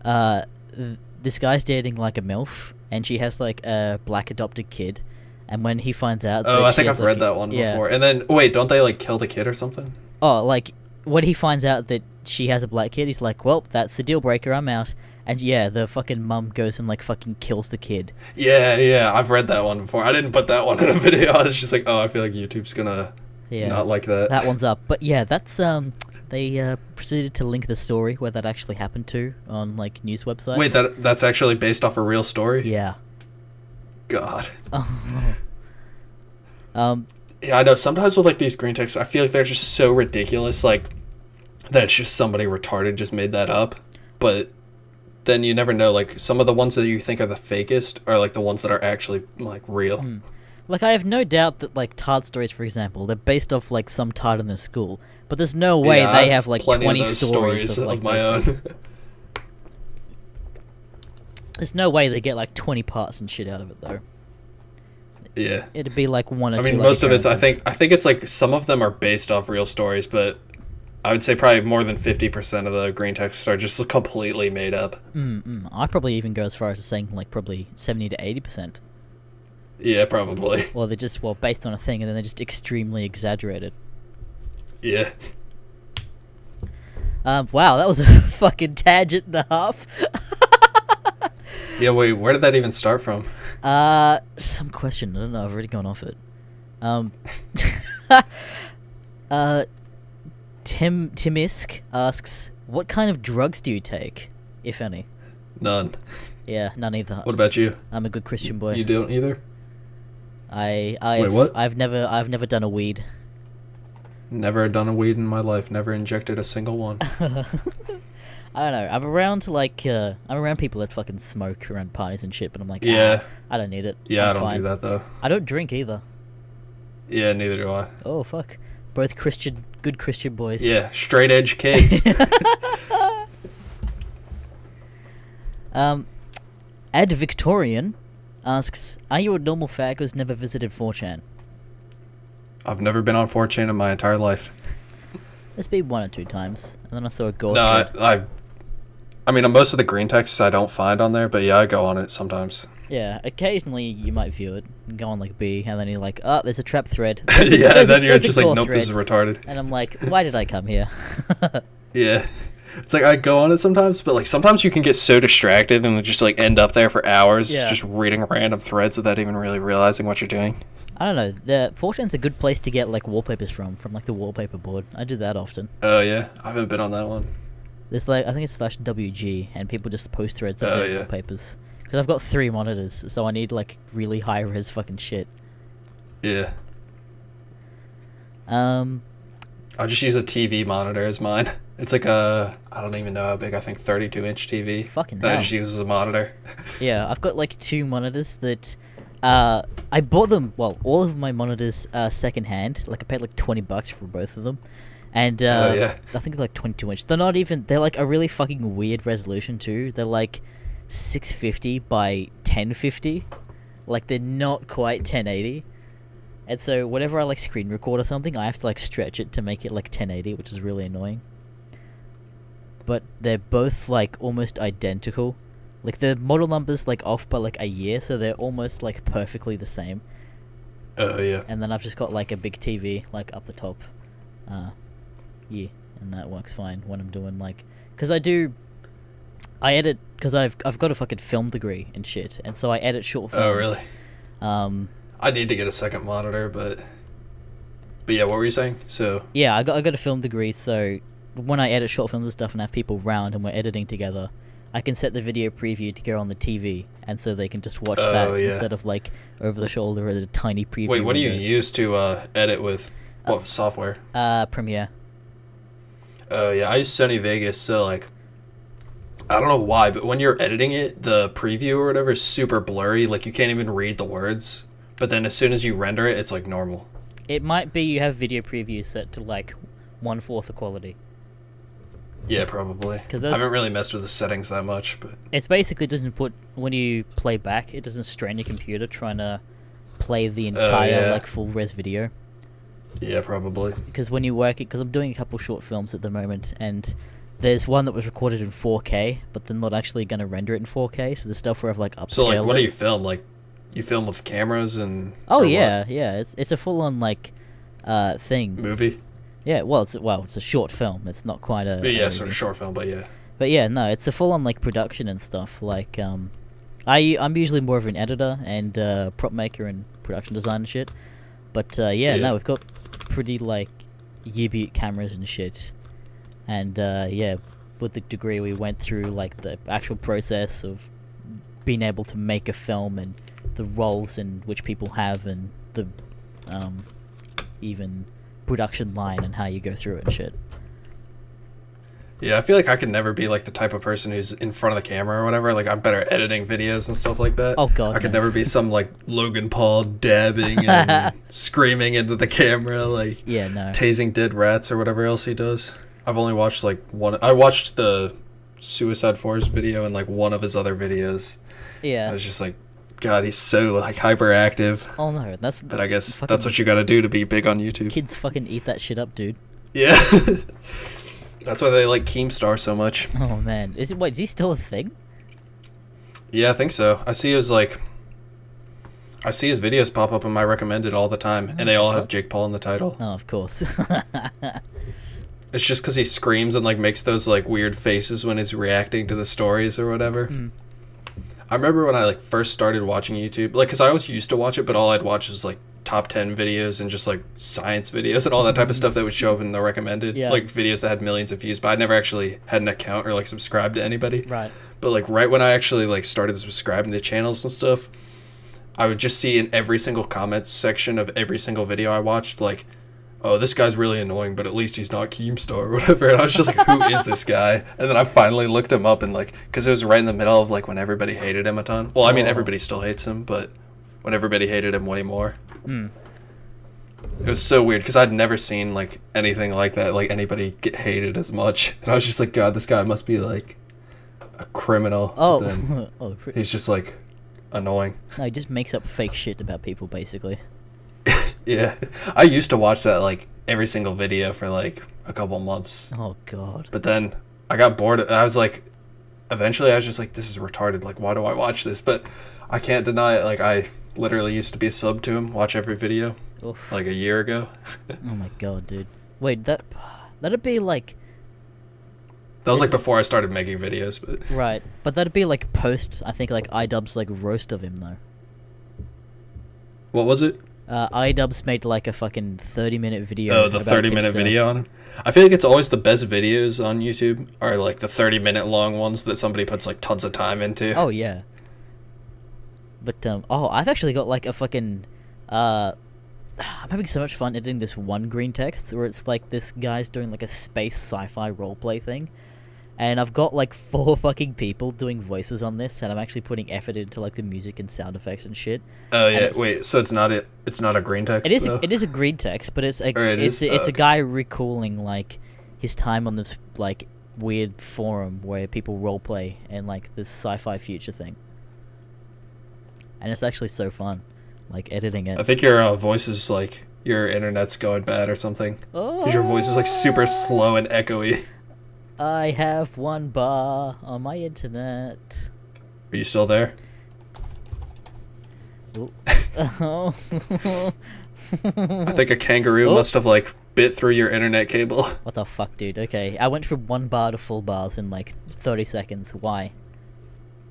this guy's dating like a MILF, and she has like a black adopted kid, and when he finds out, Oh, that I she think has, I've read like, that one yeah. before. And then wait, don't they like kill the kid or something? Oh, like when he finds out that she has a black kid, he's like, well, that's the deal breaker, I'm out. And yeah, the fucking mum goes and like fucking kills the kid. Yeah, I've read that one before. I didn't put that one in a video. I was just like, oh, I feel like YouTube's gonna not like that. That one's up. But yeah, that's they proceeded to link the story where that actually happened to on like news websites. Wait, that's actually based off a real story? Yeah. God. Yeah, I know. Sometimes with like these green texts, I feel like they're just so ridiculous, like that it's just somebody retarded just made that up. But then you never know. Like some of the ones that you think are the fakest are like the ones that are actually like real. Like I have no doubt that like Tard stories, for example, they're based off like some Tard in the school. But there's no way Yeah, they I have like plenty of 20 those stories of like my those own. things. There's no way they get like 20 parts and shit out of it though. Yeah. It'd be like one or I two. mean, like, most of it's. I occurrences. think it's like some of them are based off real stories, but I would say probably more than 50% of the green texts are just completely made up. I'd probably even go as far as saying like probably 70 to 80%. Yeah, probably. Well, they're just based on a thing, and then they're just extremely exaggerated. Yeah. Wow, that was a fucking tangent and a half. Yeah, wait, where did that even start from? Some question. I don't know. I've already gone off it. Timisk asks, "What kind of drugs do you take, if any?" None. Yeah, none either. What about you? I'm a good Christian boy. You don't either? Wait, what? I've never done a weed. Never done a weed in my life. Never injected a single one. I don't know. I'm around people that fucking smoke around parties and shit, but I'm like, Yeah. I don't need it. Yeah, I'm I don't fine. do that though. I don't drink either. Yeah, neither do I. Oh fuck, both good Christian boys. Yeah, straight edge kids. Ed Victorian asks, "Are you a normal fag who's never visited 4chan?" I've never been on 4chan in my entire life. There's been 1 or 2 times, and then I saw a gore No, thread. I mean, most of the green texts I don't find on there, but yeah, I go on it sometimes. Yeah, occasionally you might view it and go on like B, and then you're like, oh, there's a trap thread. There's then you're just like, nope, thread. this is retarded. And I'm like, why did I come here? Yeah. It's like I go on it sometimes, but like sometimes you can get so distracted and just like end up there for hours just reading random threads without even really realizing what you're doing. I don't know. The 4chan's a good place to get like wallpapers from like the wallpaper board. I do that often. Oh yeah, I haven't been on that one. There's like, I think it's /WG, and people just post threads of their wallpapers. Because I've got 3 monitors, so I need like really high res fucking shit. Yeah. I just use a TV monitor as mine. It's like a, I don't even know how big, I think 32-inch TV. Fucking that hell. I just use as a monitor. Yeah, I've got like 2 monitors that I bought them, well, all of my monitors second hand. Like I paid like $20 for both of them. And I think they're like 22-inch. They're not even, they're like a really fucking weird resolution too. They're like 650 by 1050. Like they're not quite 1080. And so whenever I like screen record or something, I have to like stretch it to make it like 1080, which is really annoying. But they're both like almost identical. Like the model number's like off by like a year, so they're almost like perfectly the same. Oh yeah. And then I've just got like a big TV like up the top. Yeah, and that works fine when I'm doing like, cause I edit, cause I've got a fucking film degree and shit, and so I edit short films. Oh really? I need to get a second monitor, but yeah, what were you saying? So yeah, I got a film degree, so when I edit short films and stuff and have people round and we're editing together, I can set the video preview to go on the TV, and so they can just watch that instead of like over the shoulder or a tiny preview. Wait, what do you use to edit with? What software? Premiere. Oh yeah, I use Sony Vegas, so like, I don't know why, but when you're editing it, the preview or whatever is super blurry, like you can't even read the words. But then as soon as you render it, it's like normal. It might be you have video preview set to like 1/4 the quality. Yeah, probably. Because I haven't really messed with the settings that much, but it's basically doesn't put, when you play back, it doesn't strain your computer trying to play the entire like full res video. Yeah, probably. Because when you work it, because I'm doing a couple short films at the moment, and there's one that was recorded in 4K, but they're not actually going to render it in 4K, so the stuff where I've like upscaled. So like, what do you film? Like, you film with cameras and? Oh yeah, yeah. It's a full on like thing. Movie. Yeah, well, it's a short film. It's not quite a. But yeah, sort of short film, but yeah. But yeah, no, it's a full on like production and stuff. Like, I'm usually more of an editor and prop maker and production design and shit. But no, we've got pretty like year-boot cameras and shit. And yeah, with the degree we went through like the actual process of being able to make a film and the roles in which people have and the even production line and how you go through it and shit. Yeah, I feel like I could never be like the type of person who's in front of the camera or whatever. Like I'm better at editing videos and stuff like that. Oh god, I could never be some like Logan Paul dabbing and screaming into the camera, like tasing dead rats or whatever else he does. I've only watched like one. I watched the Suicide Forest video and like one of his other videos. Yeah, I was just like, God, he's so like hyperactive. Oh no, but I guess that's what you got to do to be big on YouTube. Kids fucking eat that shit up, dude. Yeah. That's why they like Keemstar so much. Oh man, is he still a thing? Yeah, I think so. I see his videos pop up in my recommended all the time, and they all have Jake Paul in the title. Oh, of course. It's just because he screams and like makes those like weird faces when he's reacting to the stories or whatever. I remember when I like first started watching YouTube, like, because I always used to watch it, but all I'd watch was like top 10 videos and just like science videos and all that type of stuff that would show up in the recommended, like videos that had millions of views, but I never actually had an account or like subscribed to anybody. Right. But like right when I actually like started subscribing to channels and stuff, I would just see in every single comments section of every single video I watched, like, oh, this guy's really annoying, but at least he's not Keemstar or whatever. And I was just like, who is this guy? And then I finally looked him up and like, because it was right in the middle of like when everybody hated him a ton. Well, I mean, everybody still hates him, but when everybody hated him way more. It was so weird because I'd never seen like anything like that, like anybody get hated as much. And I was just like, God, this guy must be like a criminal. Oh, he's just like annoying. No, he just makes up fake shit about people, basically. Yeah, I used to watch that like every single video for like a couple months. Oh god. But then I got bored. I was like, eventually I was just like, this is retarded. Like, why do I watch this? But I can't deny it. Like, I literally used to be subbed to him, watch every video, Oof. like a year ago. Oh my god, dude. Wait, that'd be like... That was like before I started making videos, but... Right, but that'd be like post, I think, like iDubbbz like roast of him, though. What was it? iDubbbz made like a fucking 30-minute video. Oh, the 30-minute video on him? I feel like it's always the best videos on YouTube are like the 30-minute long ones that somebody puts like tons of time into. Oh, yeah. But, I've actually got like a fucking, I'm having so much fun editing this one GreenText where it's like this guy's doing like a space sci-fi roleplay thing. And I've got like 4 fucking people doing voices on this, and I'm actually putting effort into like the music and sound effects and shit. Oh yeah, wait. So it's not a GreenText. It is. It is a GreenText, but it's a guy recalling like his time on this like weird forum where people roleplay and like this sci-fi future thing. And it's actually so fun, like editing it. I think your voice is like your internet's going bad or something. Because your voice is like super slow and echoey. I have 1 bar on my internet. Are you still there? Oh. I think a kangaroo must have like bit through your internet cable. What the fuck, dude? Okay, I went from 1 bar to full bars in like 30 seconds. Why?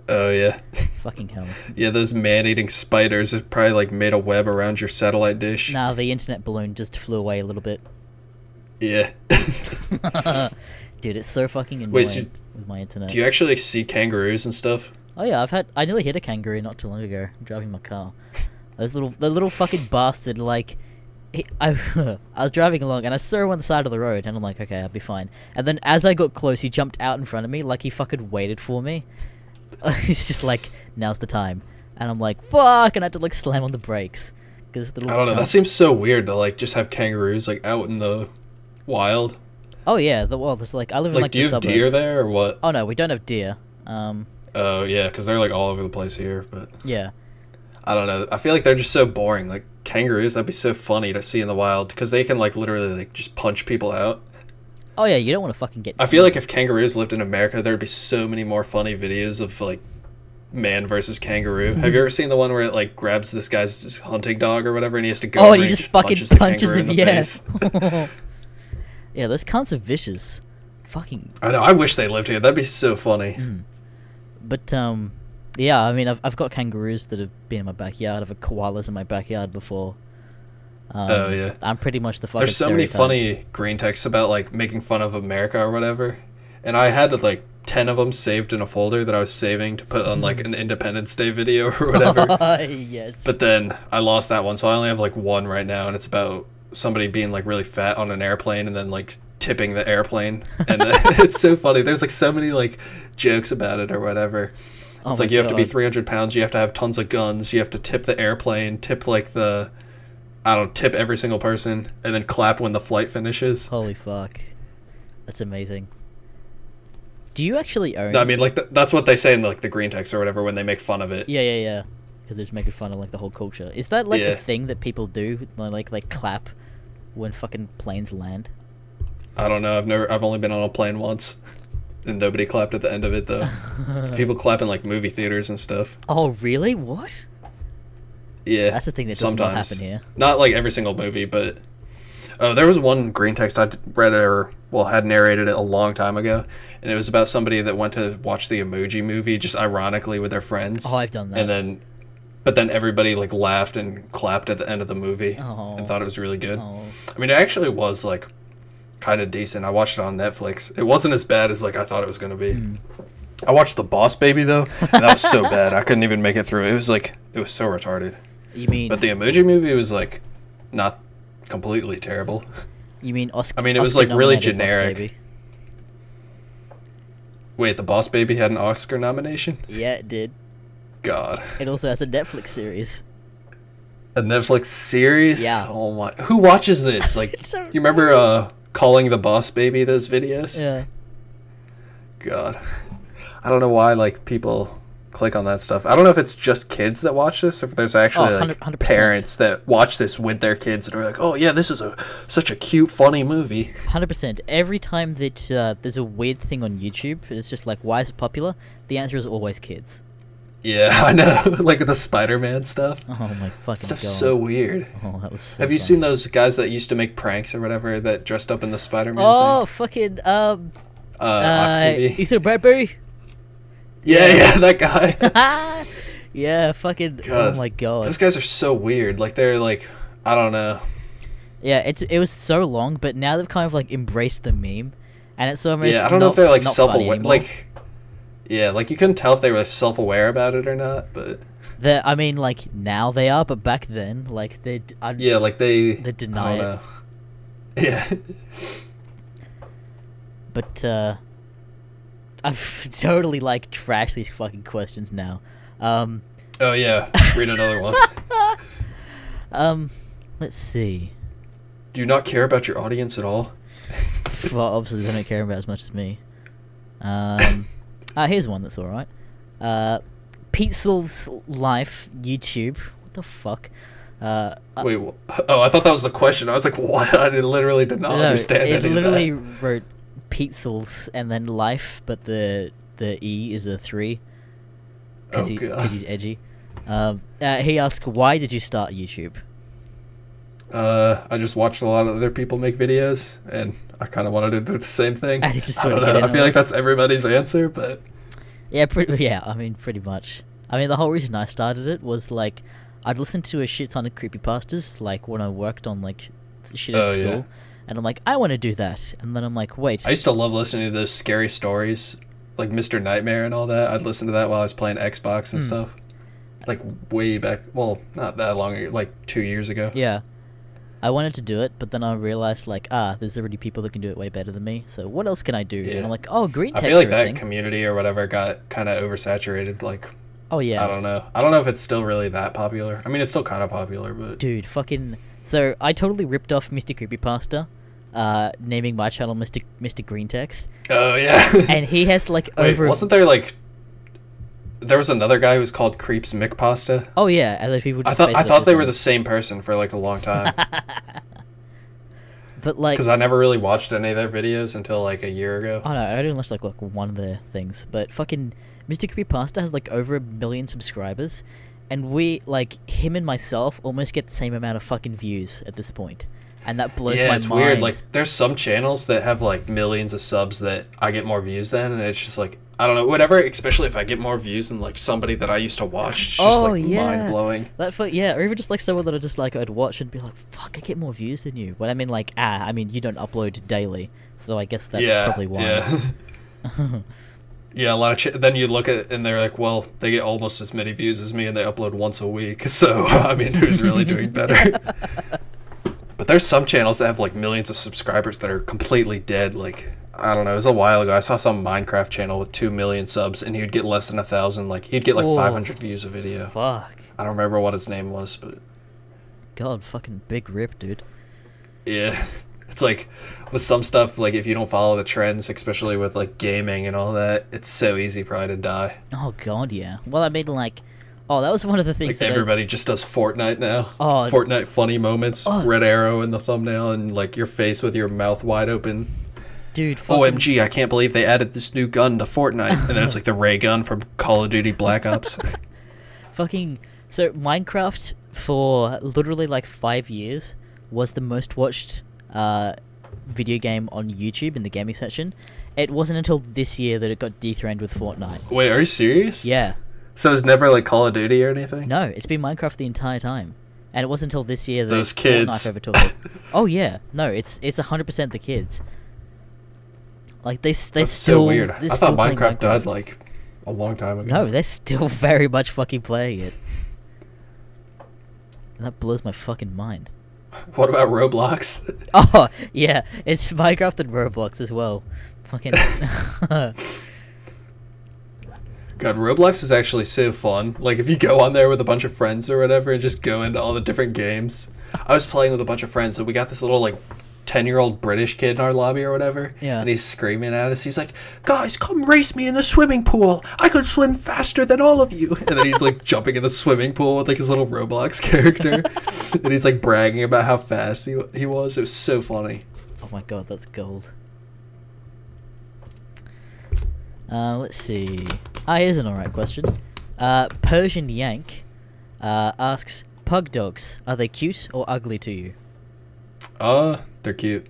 Oh yeah. Fucking hell. Yeah, those man-eating spiders have probably like made a web around your satellite dish. Nah, the internet balloon just flew away a little bit. Yeah. Dude, it's so fucking annoying with my internet. Do you actually see kangaroos and stuff? Oh yeah, I nearly hit a kangaroo not too long ago. I'm driving my car. The little fucking bastard, like, I was driving along and I saw him on the side of the road and I'm like, okay, I'll be fine. And then as I got close, he jumped out in front of me like he fucking waited for me. He's just like, now's the time. And I'm like, fuck, and I had to like slam on the brakes. I don't know, that seems so weird to like just have kangaroos like out in the wild. Oh yeah, there's like, I live in like the suburbs. Do you have deer there or what? Oh no, we don't have deer. Oh yeah, because they're like all over the place here, but... Yeah. I don't know, I feel like they're just so boring. Like, kangaroos, that'd be so funny to see in the wild, because they can like literally like just punch people out. Oh yeah, you don't want to fucking get... I feel like if kangaroos lived in America, there'd be so many more funny videos of like man versus kangaroo. Have you ever seen the one where it like grabs this guy's hunting dog or whatever and he has to go and he just fucking punches him, yeah. Yeah, those cunts are vicious. Fucking... I know, I wish they lived here. That'd be so funny. But, yeah, I mean, I've got kangaroos that have been in my backyard. I've had koalas in my backyard before. Oh, yeah. I'm pretty much the fucking There's so many funny green texts about, like, making fun of America or whatever. And I had, like, 10 of them saved in a folder that I was saving to put on, like, an Independence Day video or whatever. Yes. But then I lost that one, so I only have, like, 1 right now, and it's about somebody being, like, really fat on an airplane and then, like, tipping the airplane. And it's so funny. There's, like, so many, like, jokes about it or whatever. It's like you have to be 300 pounds, you have to have tons of guns, you have to tip the airplane, tip, like, tip every single person, and then clap when the flight finishes. Holy fuck. That's amazing. Do you actually own... No, I mean, like, that's what they say in, like, the green text or whatever when they make fun of it. Yeah. Because they're just making fun of, like, the whole culture. Is that, like, a thing that people do? Like clap when fucking planes land? I don't know. I've only been on a plane once. And nobody clapped at the end of it, though. People clap in, like, movie theaters and stuff. Oh, really? What? Yeah. That's the thing that does not happen here. Not, like, every single movie, but... Oh, there was one green text I read had narrated it a long time ago. And it was about somebody that went to watch the Emoji Movie, just ironically with their friends. Oh, I've done that. But then everybody, like, laughed and clapped at the end of the movie. And thought it was really good. I mean, it actually was, like... kind of decent. I watched it on Netflix. It wasn't as bad as like I thought it was gonna be. I watched The Boss Baby though, and that was so bad. I couldn't even make it through. It was so retarded. You mean? But the Emoji Movie was like not completely terrible. You mean Oscar? I mean, it was like really generic. Wait, The Boss Baby had an Oscar nomination? Yeah, it did. God. It also has a Netflix series. A Netflix series? Yeah. Oh my! Who watches this? Like, you remember calling The Boss Baby those videos? Yeah. God. I don't know why like people click on that stuff. I don't know if it's just kids that watch this or if there's actually 100%. Parents that watch this with their kids and are like, oh yeah, this is such a cute, funny movie. 100%. Every time that there's a weird thing on YouTube, it's just like, why is it popular? The answer is always kids. Yeah, I know. Like the Spider-Man stuff. Oh my fucking Stuff's god. so weird. Oh, that was so Have you fun. seen those guys that used to make pranks or whatever that dressed up in the Spider-Man Oh, thing? fucking, Octavie? Ethan Bradbury? Yeah, that guy. Yeah, fucking, God, oh my god. those guys are so weird. Like, they're like, I don't know. Yeah, it was so long, but now they've kind of, like, embraced the meme, and it's almost Yeah, I don't know if they're like not funny self-aware. anymore. Like, yeah, like you couldn't tell if they were self-aware about it or not. But I mean, like, now they are, but back then, like, yeah, like they deny I it. don't know. Yeah. But, I've totally, like, trashed these fucking questions now. Oh yeah. Read another one. Let's see. Do you not care about your audience at all? Well, obviously they don't care about as much as me. Here's one that's alright. Peetzel's Life YouTube. What the fuck? Wait, I thought that was the question. I was like, what? I literally did not understand it any literally of that. wrote Peetzel's and then Life, but the E is a 3. Because he's edgy. He asked, why did you start YouTube? I just watched a lot of other people make videos, and I kind of wanted to do the same thing. And he just I don't know. I feel like that's everybody's answer, but yeah, pretty much. I mean, the whole reason I started it was like I'd listen to a shit ton of creepypastas, like when I worked on like shit at school, yeah. and I'm like, I want to do that, and then I'm like, wait. I used to love listening to those scary stories, like Mr. Nightmare and all that. I'd listen to that while I was playing Xbox and stuff. Like way back, well, not that long ago, like 2 years ago. Yeah. I wanted to do it, but then I realized, like, there's already people that can do it way better than me, so what else can I do? Yeah. And I'm like, oh, GreenTexts I feel like are a that thing. community or whatever got kind of oversaturated. Like, Oh, yeah. I don't know. I don't know if it's still really that popular. I mean, it's still kind of popular, but Dude, fucking... So, I totally ripped off Mr. Creepypasta, naming my channel Mr. GreenTexts, oh yeah. and he has, like, Wait, over... wasn't there like? There was another guy who was called Creeps McPasta. Oh, yeah, and then people I just... thought they were the same person for like a long time. But, like... Because I never really watched any of their videos until like a year ago. Oh, no, I didn't watch, like, one of their things, but fucking... Mr. Creepypasta has, like, over 1 million subscribers, and we, like, him and myself almost get the same amount of fucking views at this point. And that blows my mind. Yeah, it's weird. Like, there's some channels that have, like, millions of subs that I get more views than, and it's just, like, I don't know, whatever, especially if I get more views than, like, somebody that I used to watch. It's just, like, mind-blowing. Yeah, or even just, like, someone that I just, like, I'd watch and be like, fuck, I get more views than you. But I mean, like, you don't upload daily, so I guess that's probably why. Yeah. Yeah, a lot of then you look at it and they're like, well, they get almost as many views as me and they upload once a week. So, I mean, who's really doing better? But there's some channels that have like millions of subscribers that are completely dead. Like, I don't know, it was a while ago. I saw some Minecraft channel with 2 million subs and he'd get less than 1,000. Like, he'd get like 500 views a video. Fuck. I don't remember what his name was, but God, fucking big rip, dude. yeah. It's like, with some stuff, like, if you don't follow the trends, especially with, like, gaming and all that, it's so easy probably to die. Oh, God, yeah. Well, I mean, like... Oh, that was one of the things like, everybody just does Fortnite now. Oh. Fortnite funny moments, red arrow in the thumbnail, and, like, your face with your mouth wide open. Dude, fucking... OMG, I can't believe they added this new gun to Fortnite. And then it's, like, the ray gun from Call of Duty Black Ops. Fucking... So, Minecraft, for literally, like, 5 years, was the most watched... video game on YouTube in the gaming section. It wasn't until this year that it got dethroned with Fortnite. Wait, are you serious? Yeah. So it's never like Call of Duty or anything? No, it's been Minecraft the entire time. And it wasn't until this year that those kids. Fortnite overtook it. Oh yeah, no, it's 100% the kids. Like they still. That's so weird. I thought Minecraft died like a long time ago. No, they're still very much fucking playing it. And that blows my fucking mind. What about Roblox? Oh, yeah, it's Minecraft and Roblox as well. Fucking... God, Roblox is actually so fun. Like, if you go on there with a bunch of friends or whatever and just go into all the different games. I was playing with a bunch of friends, and we got this little, like, 10-year-old British kid in our lobby or whatever. Yeah. And he's screaming at us. He's like, guys, come race me in the swimming pool. I could swim faster than all of you. And then he's, like, jumping in the swimming pool with, like, his little Roblox character. And he's, like, bragging about how fast he was. It was so funny. Oh my god, that's gold. Let's see. Here's an alright question. Persian Yank asks, pug dogs, are they cute or ugly to you? They're cute.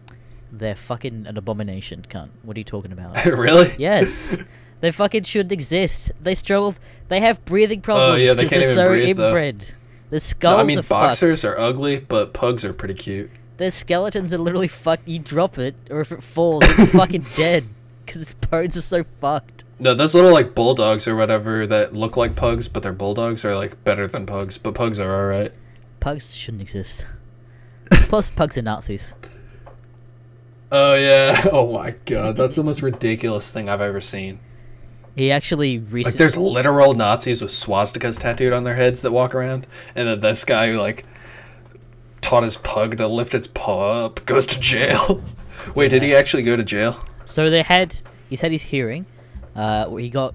They're fucking an abomination, cunt. What are you talking about? Really? Yes. They fucking shouldn't exist. They struggle. They have breathing problems yeah, they because can't they're even so breathe, though. inbred. Their skulls No, I mean, are boxers fucked. are ugly, but pugs are pretty cute. Their skeletons are literally fucked. You drop it, or if it falls, it's fucking dead. Because its bones are so fucked. No, those little, like, bulldogs or whatever that look like pugs, but they're bulldogs, are, like, better than pugs. But pugs are alright. Pugs shouldn't exist. Plus, pugs are Nazis. Oh, yeah. Oh, my God. That's the most ridiculous thing I've ever seen. He actually Like, recently... there's literal Nazis with swastikas tattooed on their heads that walk around. And then this guy who, like, taught his pug to lift its paw up goes to jail. Wait, did he actually go to jail? So he's had his hearing, where he got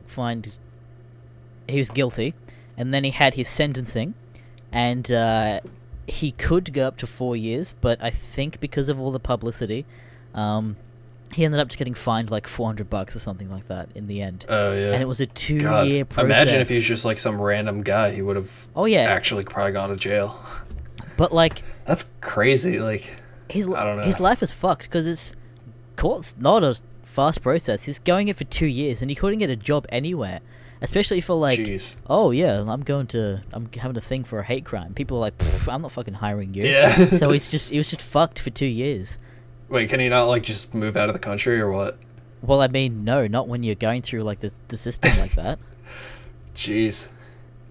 fined, he was guilty, and then he had his sentencing, and he could go up to 4 years, but I think because of all the publicity, he ended up just getting fined like $400 or something like that in the end. Oh, yeah. And it was a 2-year process. Imagine if he was just like some random guy, he would have actually probably gone to jail. But like... That's crazy, like... I don't know. His life is fucked because court's not a fast process. He's going it for 2 years and he couldn't get a job anywhere, especially for like, Jeez. Oh yeah, I'm having a thing for a hate crime. People are like, I'm not fucking hiring you. Yeah. So he was just fucked for 2 years. Wait, can he not like just move out of the country or what? Well, I mean, no, not when you're going through like the system like that. Jeez.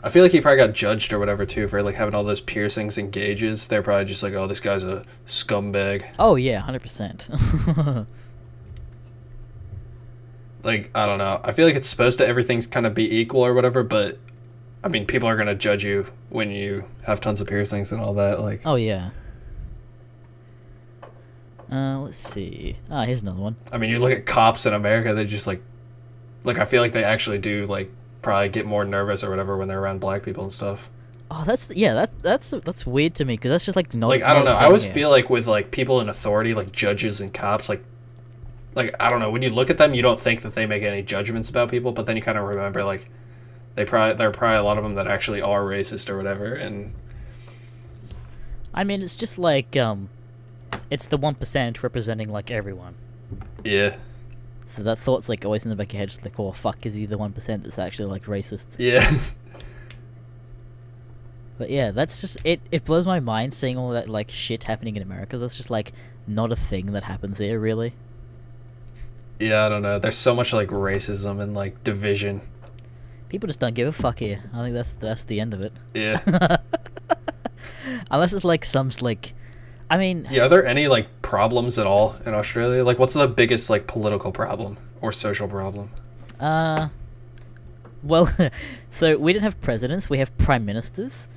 I feel like he probably got judged or whatever too for like having all those piercings and gauges. They're probably just like, oh, this guy's a scumbag. Oh yeah, 100%. Like, I don't know. I feel like it's supposed to everything's kind of be equal or whatever, but I mean, people are gonna judge you when you have tons of piercings and all that. Like, oh yeah. Let's see. Here's another one. I mean, you look at cops in America, they just like I feel like they actually do like probably get more nervous or whatever when they're around black people and stuff. Oh, that's weird to me because that's just like not like I don't know. not a I always thing feel like with like people in authority, like judges and cops, like I don't know. When you look at them, you don't think that they make any judgments about people, but then you kind of remember like there are probably a lot of them that actually are racist or whatever. And I mean, it's just like it's the 1% representing like everyone. Yeah. So that thought's like always in the back of your head, just like, oh fuck, is he the 1% that's actually like racist? Yeah. But yeah, that's just it. It blows my mind seeing all that like shit happening in America. That's just like not a thing that happens here, really. Yeah, I don't know. There's so much like racism and like division. People just don't give a fuck here. I think that's the end of it. Yeah. Unless it's like some like, I mean. Yeah, are there any like problems at all in Australia? Like, what's the biggest like political problem or social problem? Well, so we didn't have presidents. We have prime ministers.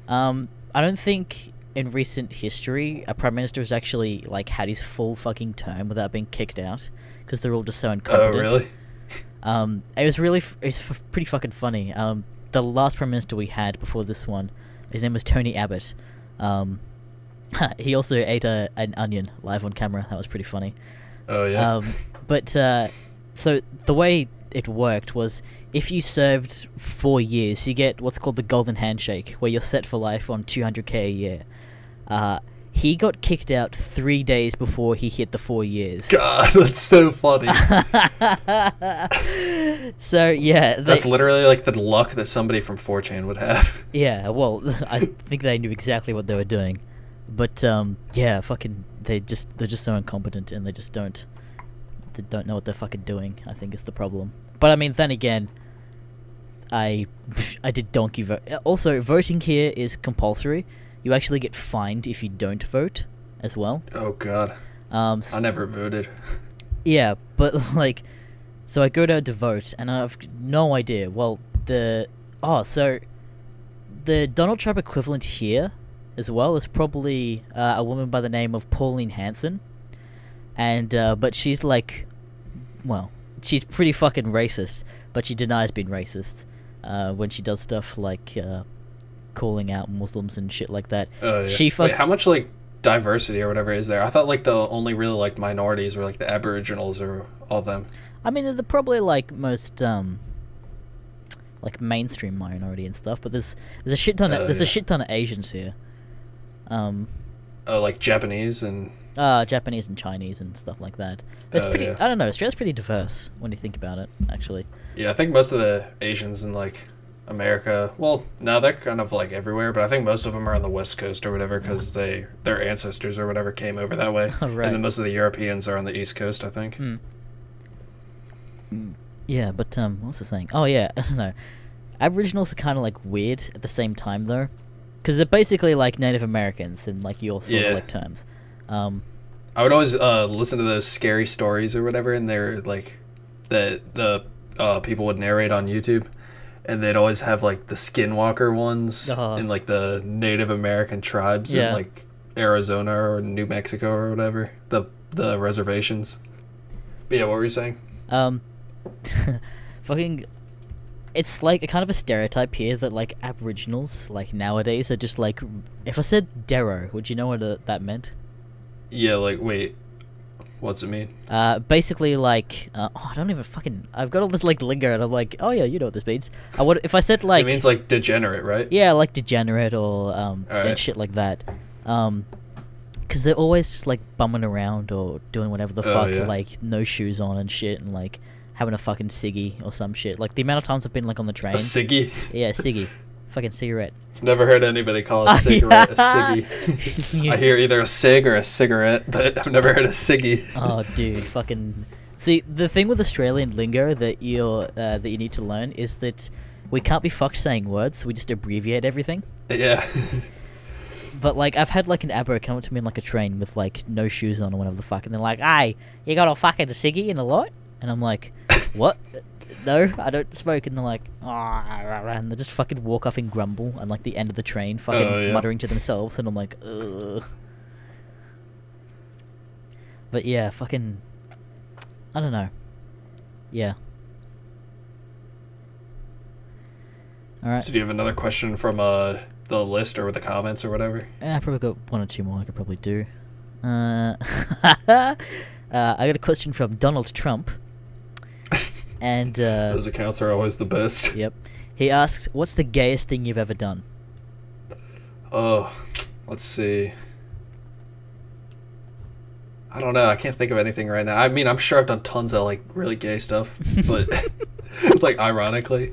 I don't think in recent history a prime minister has actually like had his full fucking term without being kicked out because they're all just so incompetent. Oh, really? It's pretty fucking funny. The last prime minister we had before this one, his name was Tony Abbott. He also ate an onion live on camera. That was pretty funny. Oh yeah. But so the way it worked was if you served 4 years, you get what's called the golden handshake, where you're set for life on $200K a year. He got kicked out 3 days before he hit the 4 years. God, that's so funny. So yeah, that's literally like the luck that somebody from 4chan would have. Yeah, well, I think they knew exactly what they were doing, but yeah, fucking, they're just so incompetent, and they don't know what they're fucking doing. I think is the problem. But I mean, then again, I did donkey vote. Also, voting here is compulsory. You actually get fined if you don't vote as well. Oh god. I never voted. Yeah, but like, so I go down to vote, and I have no idea. Well, the Donald Trump equivalent here, as well, is probably a woman by the name of Pauline Hanson, and but she's like, well, she's pretty fucking racist, but she denies being racist when she does stuff like calling out Muslims and shit like that. Oh yeah. Wait, how much like diversity or whatever is there? I thought like the only really like minorities were like the Aboriginals or all them. I mean, they're probably like most like mainstream minority and stuff. But there's a shit ton of a shit ton of Asians here. Like Japanese and Japanese and Chinese and stuff like that. But it's pretty. Yeah. I don't know. Australia's pretty diverse when you think about it, actually. Yeah, I think most of the Asians in like America. Well, no, they're kind of like everywhere, but I think most of them are on the West Coast or whatever because their ancestors or whatever came over that way. Right. And then most of the Europeans are on the East Coast, I think. Yeah, but what was I saying? Oh yeah, I don't know. Aboriginals are kind of like weird at the same time though, because they're basically like Native Americans in like your sort of like terms. I would always listen to those scary stories or whatever, and they're like the people would narrate on YouTube, and they'd always have like the skinwalker ones in like the Native American tribes in like Arizona or New Mexico or whatever, the reservations. But yeah, what were you saying? Fucking, it's like a kind of a stereotype here that like Aboriginals like nowadays are just like, if I said Dero, would you know what that meant? Yeah, like wait, what's it mean? Basically like, I don't even fucking, I've got all this like lingo and I'm like, oh yeah, you know what this means. If I said like, it means like degenerate, right? Yeah, like degenerate or and shit like that. Because they're always just like bumming around or doing whatever the fuck, like no shoes on and shit, and like having a fucking ciggy or some shit. Like the amount of times I've been like on the train. A ciggy? Yeah, ciggy. Fucking cigarette. Never heard anybody call a cigarette a ciggy. I hear either a cig or a cigarette, but I've never heard a ciggy. Oh, dude, fucking. See, the thing with Australian lingo that you need to learn is that we can't be fucked saying words. We just abbreviate everything. Yeah. But like, I've had like an Abbo come up to me in like a train with like no shoes on or whatever the fuck, and they're like, "Hey, you got a fucking ciggy in a lot?" And I'm like, "What? No, I don't smoke." And they're like, "Oh," and they just fucking walk off and grumble on like the end of the train, fucking muttering to themselves, and I'm like, ugh. But yeah, fucking, I don't know. Yeah. All right. So do you have another question from the list or the comments or whatever? I probably got one or two more I could probably do. I got a question from Donald Trump. And those accounts are always the best. Yep. He asks, what's the gayest thing you've ever done? Oh, let's see. I don't know. I can't think of anything right now. I mean, I'm sure I've done tons of like really gay stuff, but like ironically,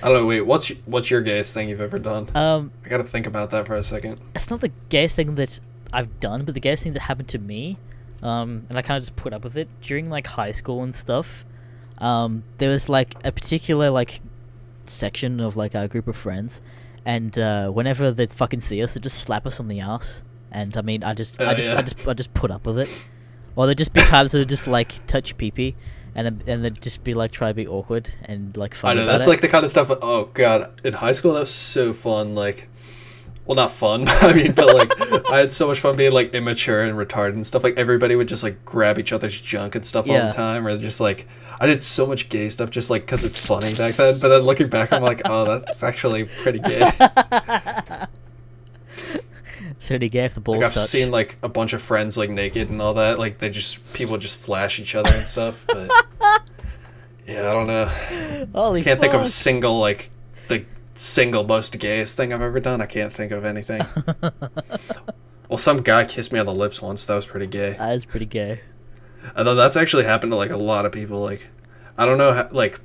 I don't know. Wait, what's your gayest thing you've ever done? I gotta think about that for a second. It's not the gayest thing that I've done, but the gayest thing that happened to me, and I kind of just put up with it during like high school and stuff. There was like a particular like section of like our group of friends, and whenever they'd fucking see us, they'd just slap us on the ass. And I mean, I just put up with it. Or there'd just be times where they'd just like touch pee-pee, and they'd just be like try to be awkward and like funny. I know that's like the kind of stuff. Oh god, in high school that was so fun. Like, well, not fun. I mean, but like I had so much fun being like immature and retarded and stuff. Like everybody would just like grab each other's junk and stuff all the time, or just like I did so much gay stuff just like because it's funny back then. But then looking back, I'm like, oh, that's actually pretty gay. So pretty gay if the balls like, I've touch. seen like a bunch of friends like naked and all that. Like people just flash each other and stuff. But yeah, I don't know. Holy Can't fuck. think of a single like the single most gayest thing I've ever done. I can't think of anything. Well, some guy kissed me on the lips once. That was pretty gay. That is pretty gay. Although that's actually happened to like a lot of people. Like, I don't know. Like,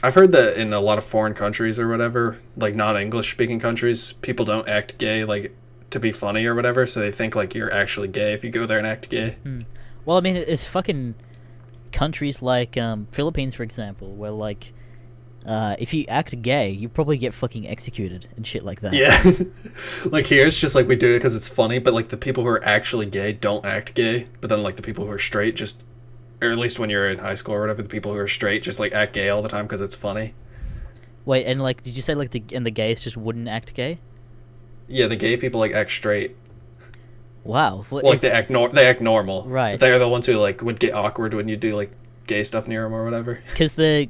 I've heard that in a lot of foreign countries or whatever, like non-English speaking countries, people don't act gay like to be funny or whatever. So they think like you're actually gay if you go there and act gay. Well, I mean, it's fucking countries like Philippines, for example, where like if you act gay, you probably get fucking executed and shit like that. Yeah. Like here, it's just like we do it because it's funny, but like the people who are actually gay don't act gay. But then like the people who are straight just, or at least when you're in high school or whatever, the people who are straight just like act gay all the time because it's funny. Wait, and like, did you say like the gays just wouldn't act gay? Yeah, the gay people like act straight. Wow. Well, like they act normal. Right. But they're the ones who like would get awkward when you do like gay stuff near them or whatever. Because the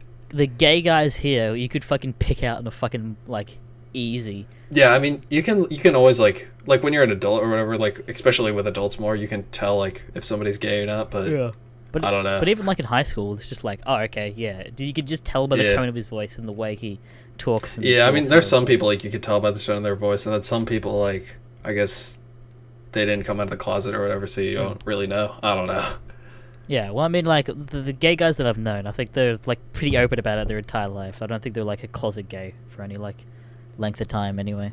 gay guys here, you could fucking pick out in a fucking like easy. Yeah, I mean, you can always like when you're an adult or whatever, like especially with adults more, you can tell like if somebody's gay or not. But yeah. But I don't know. But even like in high school, it's just like, oh, okay, yeah. You could just tell by the tone of his voice and the way he talks. And Yeah, I mean, talks there's and some stuff. people like you could tell by the tone of their voice, and then some people like I guess they didn't come out of the closet or whatever, so you don't really know. I don't know. Yeah, well, I mean, like, the gay guys that I've known, I think they're, like, pretty open about it their entire life. I don't think they're, like, a closet gay for any, like, length of time, anyway.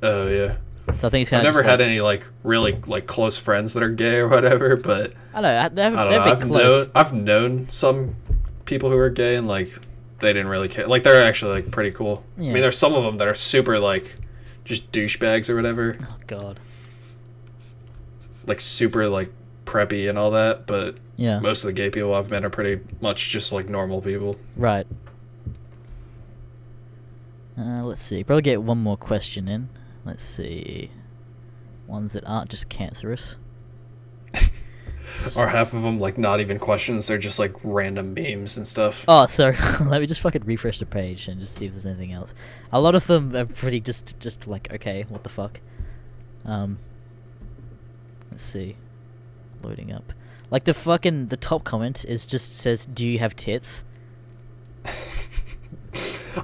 Oh yeah. So I think it's I've kind of never had any like really like close friends that are gay or whatever, but I don't know, I don't know. they've been close. I've known some people who are gay and like they didn't really care. Like they're actually like pretty cool. Yeah. I mean, there's some of them that are super like just douchebags or whatever, Oh, God. like super like preppy and all that. But Yeah, most of the gay people I've met are pretty much just like normal people. right. Let's see. Probably get one more question in. Let's see. Ones that aren't just cancerous. Or half of them like not even questions; they're just like random memes and stuff. Oh, sorry. Let me just fucking refresh the page and just see if there's anything else. A lot of them are pretty just like, okay, what the fuck? Let's see. Loading up. Like the top comment is just says, "Do you have tits?"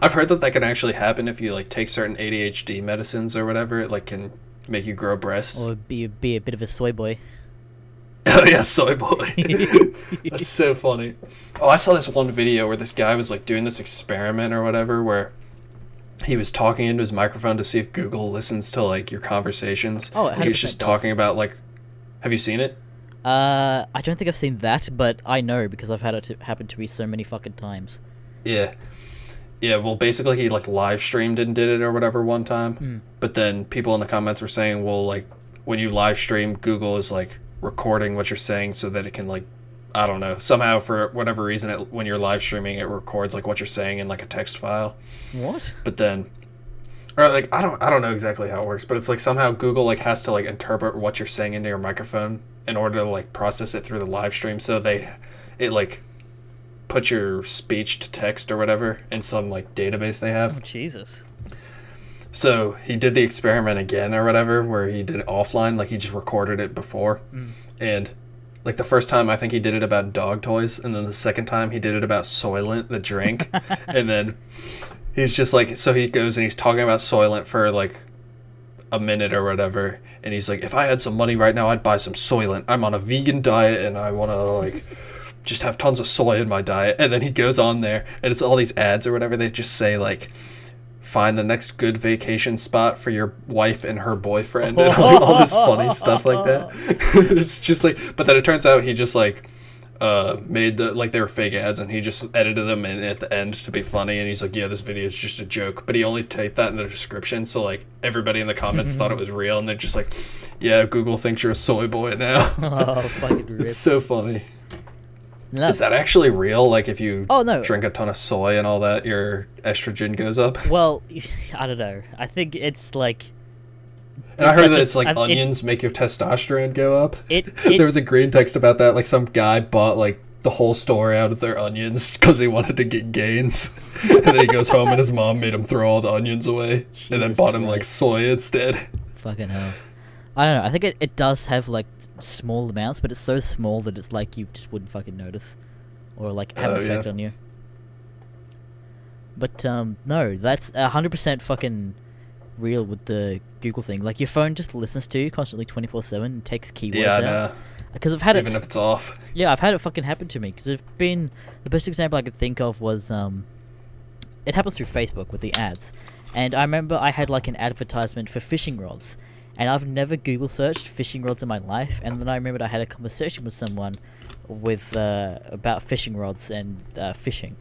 I've heard that can actually happen if you like take certain ADHD medicines or whatever. It like can make you grow breasts. Or be a bit of a soy boy. Oh yeah, soy boy. That's so funny. Oh, I saw this one video where this guy was like doing this experiment or whatever where he was talking into his microphone to see if Google listens to like your conversations. Oh, it and he was just 100% does. talking about like, have you seen it? I don't think I've seen that, but I know because I've had it happen to me so many fucking times. Yeah. Yeah, well, basically he like live streamed and did it or whatever one time. But then people in the comments were saying, well, like when you live stream, Google is like recording what you're saying so that it can like, I don't know, somehow for whatever reason, when you're live streaming, it records like what you're saying in like a text file. What? But then, or like I don't know exactly how it works, but it's like somehow Google like has to like interpret what you're saying into your microphone in order to like process it through the live stream. So it like put your speech to text or whatever in some like database they have. Oh, Jesus. So he did the experiment again or whatever where he did it offline, like he just recorded it before. And like the first time I think he did it about dog toys, and then the second time he did it about Soylent, the drink. And then he's just like, so he goes and he's talking about Soylent for like a minute or whatever, and he's like, if I had some money right now, I'd buy some Soylent. I'm on a vegan diet and I want to like just have tons of soy in my diet. And then he goes on there and it's all these ads or whatever. They just say like, find the next good vacation spot for your wife and her boyfriend, and all this funny stuff like that. It's just like, but then it turns out he just like made the like they were fake ads, and he just edited them in at the end to be funny. And he's like, yeah, this video is just a joke, but he only typed that in the description, so like everybody in the comments thought it was real, and they're just like, yeah, Google thinks you're a soy boy now. Oh, fucking rip. It's so funny. No. Is that actually real? Like if you Oh, no. drink a ton of soy and all that, your estrogen goes up? Well, I don't know. I think it's like... And I heard that just- it's like it- onions make your testosterone go up. It There was a GreenText about that. Like some guy bought like the whole store out of their onions because he wanted to get gains. And then he goes home and his mom made him throw all the onions away and then Jesus bought him like Christ. soy instead. Fucking hell. I don't know. I think it does have like small amounts, but it's so small that it's like you just wouldn't fucking notice, or like have an Oh, yeah. effect on you. But no, that's 100% fucking real with the Google thing. Like your phone just listens to you constantly 24/7 and takes keywords Yeah, I out. know. Because I've had Even it. if it's off. Yeah, I've had it fucking happen to me. Because it's been the best example I could think of was it happens through Facebook with the ads, and I remember I had like an advertisement for fishing rods. And I've never Google searched fishing rods in my life, and then I remembered I had a conversation with someone with about fishing rods and fishing,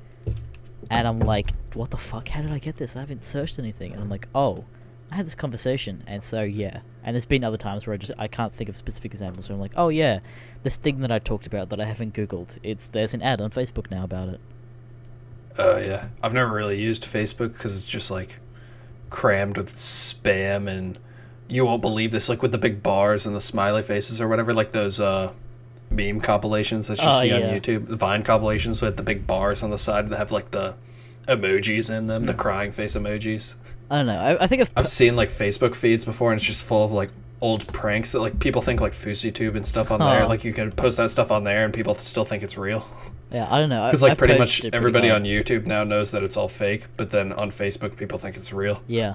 and I'm like, what the fuck? How did I get this? I haven't searched anything. And I'm like, oh, I had this conversation, and so yeah. And there's been other times where I can't think of specific examples. Where I'm like, oh yeah, this thing that I talked about that I haven't Googled. There's an ad on Facebook now about it. Oh, yeah. I've never really used Facebook because it's just like crammed with spam, and you won't believe this, like with the big bars and the smiley faces or whatever, like those meme compilations that you see on yeah. YouTube, the Vine compilations with the big bars on the side that have like the emojis in them, the crying face emojis. I don't know. I think I've seen like Facebook feeds before, and it's just full of like old pranks that like people think like FouseyTube and stuff on there. Oh. Like you can post that stuff on there, and people still think it's real. Yeah, I don't know. Because like I've pretty purged much it pretty everybody hard. on YouTube now knows that it's all fake, but then on Facebook people think it's real. Yeah.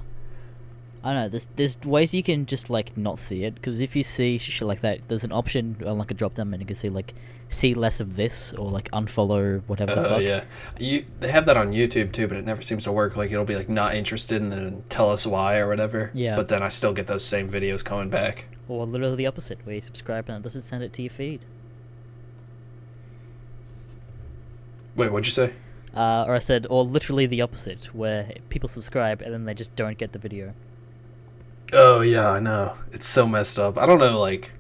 I don't know, there's ways you can just, like, not see it, because if you see shit like that, there's an option on, like, a drop-down menu, you can see, like, see less of this, or, like, unfollow whatever the fuck. Yeah. They have that on YouTube, too, but it never seems to work. Like, it'll be, like, not interested, and then tell us why or whatever. Yeah. But then I still get those same videos coming back. Or literally the opposite, where you subscribe and it doesn't send it to your feed. Wait, what'd you say? Or I said, or literally the opposite, where people subscribe and then they just don't get the video. Oh, yeah, I know. It's so messed up. I don't know, like,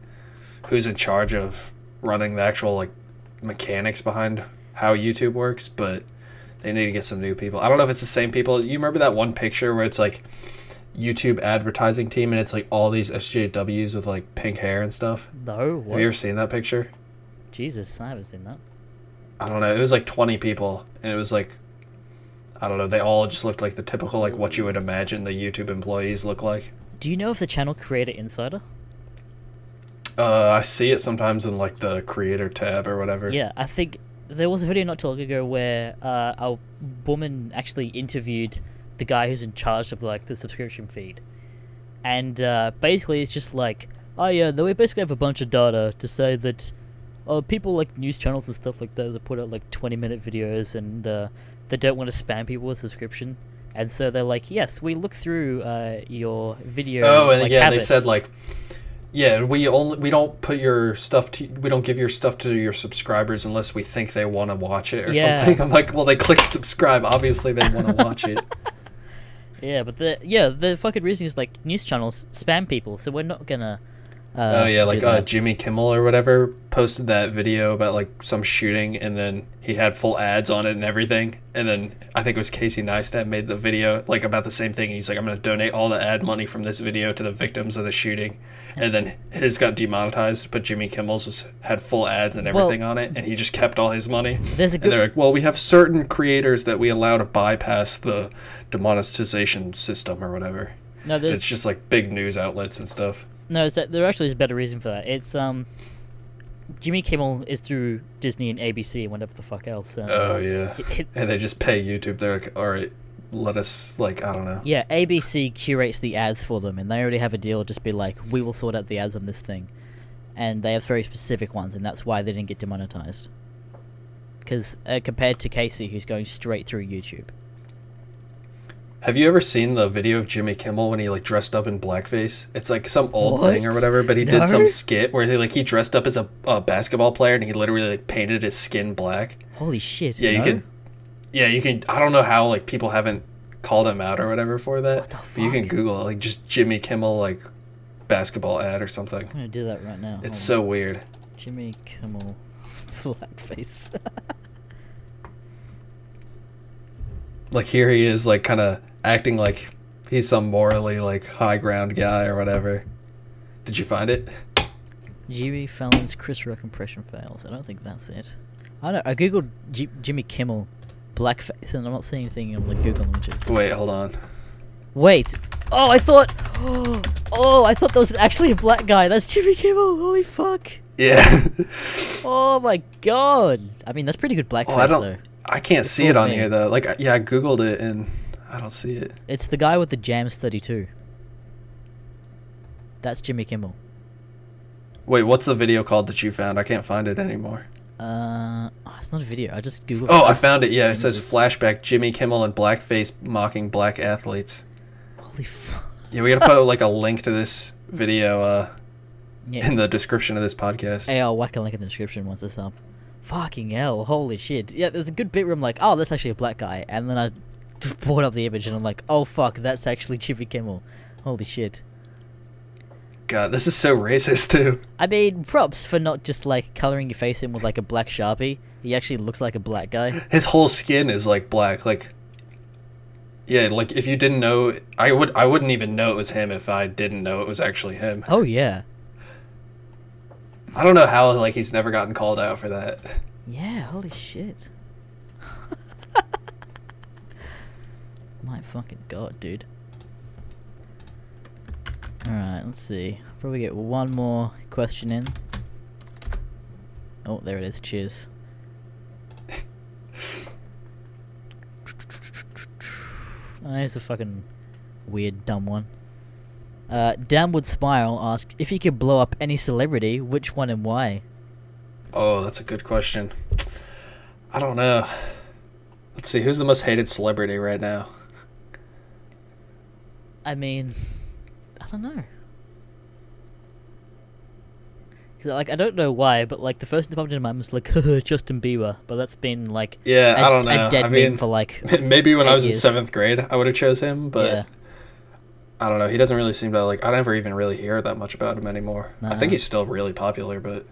who's in charge of running the actual, like, mechanics behind how YouTube works, but they need to get some new people. I don't know if it's the same people. You remember that one picture where it's, like, YouTube advertising team, and it's, like, all these SJWs with, like, pink hair and stuff? No, what? Have you ever seen that picture? Jesus, I haven't seen that. I don't know. It was, like, 20 people, and it was, like, I don't know. They all just looked like the typical, like, what you would imagine the YouTube employees look like. Do you know of the channel Creator Insider? I see it sometimes in, like, the creator tab or whatever. Yeah, I think there was a video not too long ago where a woman actually interviewed the guy who's in charge of, like, the subscription feed. And basically it's just like, oh yeah, we basically have a bunch of data to say that people like news channels and stuff like that put out like 20-minute videos, and they don't want to spam people with subscription. And so they're like, yes, we look through your video. Oh, and like, yeah, habit. they said like, yeah, we don't put your stuff we don't give your stuff to your subscribers unless we think they want to watch it or something. I'm like, well, they click subscribe. Obviously, they want to watch it. Yeah, but the fucking reason is like news channels spam people, so we're not gonna. Oh yeah, like Jimmy Kimmel or whatever posted that video about like some shooting, and then he had full ads on it and everything. And then I think it was Casey Neistat made the video like about the same thing. He's like, I'm gonna donate all the ad money from this video to the victims of the shooting. And then his got demonetized, but Jimmy Kimmel's had full ads and everything on it, and he just kept all his money. There's a good. And they're like, well, we have certain creators that we allow to bypass the demonetization system or whatever. No, it's just like big news outlets and stuff. No, there actually is a better reason for that. It's Jimmy Kimmel is through Disney and ABC and whatever the fuck else. Oh yeah, and they just pay YouTube. They're like, all right, let us, like, I don't know. Yeah, ABC curates the ads for them, and they already have a deal. Just be like, we will sort out the ads on this thing, and they have very specific ones, and that's why they didn't get demonetized. Because compared to Casey, who's going straight through YouTube. Have you ever seen the video of Jimmy Kimmel when he like dressed up in blackface? It's like some old What? thing or whatever, but he did some skit where he dressed up as a basketball player, and he literally like painted his skin black. Holy shit! Yeah, you can. I don't know how like people haven't called him out or whatever for that. What the fuck? But you can Google it, like just Jimmy Kimmel like basketball ad or something. I'm gonna do that right now. It's so weird. Jimmy Kimmel blackface. Like here he is, like kind of acting like he's some morally like high ground guy or whatever. Did you find it? Jimmy Fallon's Chris Rock impression fails. I don't think that's it. I googled Jimmy Kimmel blackface, and I'm not seeing anything on the Google images. Wait, hold on. Wait. Oh, I thought. Oh, I thought there was actually a black guy. That's Jimmy Kimmel. Holy fuck. Yeah. Oh my god. I mean, that's pretty good blackface though. I can't see it on here though. Like, yeah, I googled it and I don't see it. It's the guy with the Jams 32. That's Jimmy Kimmel. Wait, what's the video called that you found? I can't find it anymore. It's not a video. I just googled. Oh, I found it. Yeah, it says flashback Jimmy Kimmel in blackface mocking black athletes. Holy fuck. Yeah, we gotta put like a link to this video in the description of this podcast. Hey, I'll whack a link in the description once it's up. Fucking hell, holy shit. Yeah, there's a good bit where I'm like, oh, that's actually a black guy. And then I brought up the image and I'm like, oh fuck, that's actually Jimmy Kimmel. Holy shit. God, this is so racist too. I mean, props for not just like coloring your face in with like a black Sharpie. He actually looks like a black guy. His whole skin is like black, like... Yeah, like if you didn't know... I wouldn't even know it was him if I didn't know it was actually him. Oh yeah. I don't know how like he's never gotten called out for that. Yeah, holy shit. My fucking god, dude. Alright, let's see. Probably get one more question in. Oh, there it is. Cheers. Here's a fucking weird, dumb one. Downward Smile asks, if you could blow up any celebrity, which one and why? Oh, that's a good question. I don't know. Let's see, who's the most hated celebrity right now? I mean, I don't know. Cause, like, I don't know why, but like the first thing that popped into my mind was like Justin Bieber, but that's been like I don't know. A dead meme for like maybe when I was years. in 7th grade, I would have chose him, but yeah. I don't know. He doesn't really seem to like. I never even really hear that much about him anymore. I think he's still really popular, but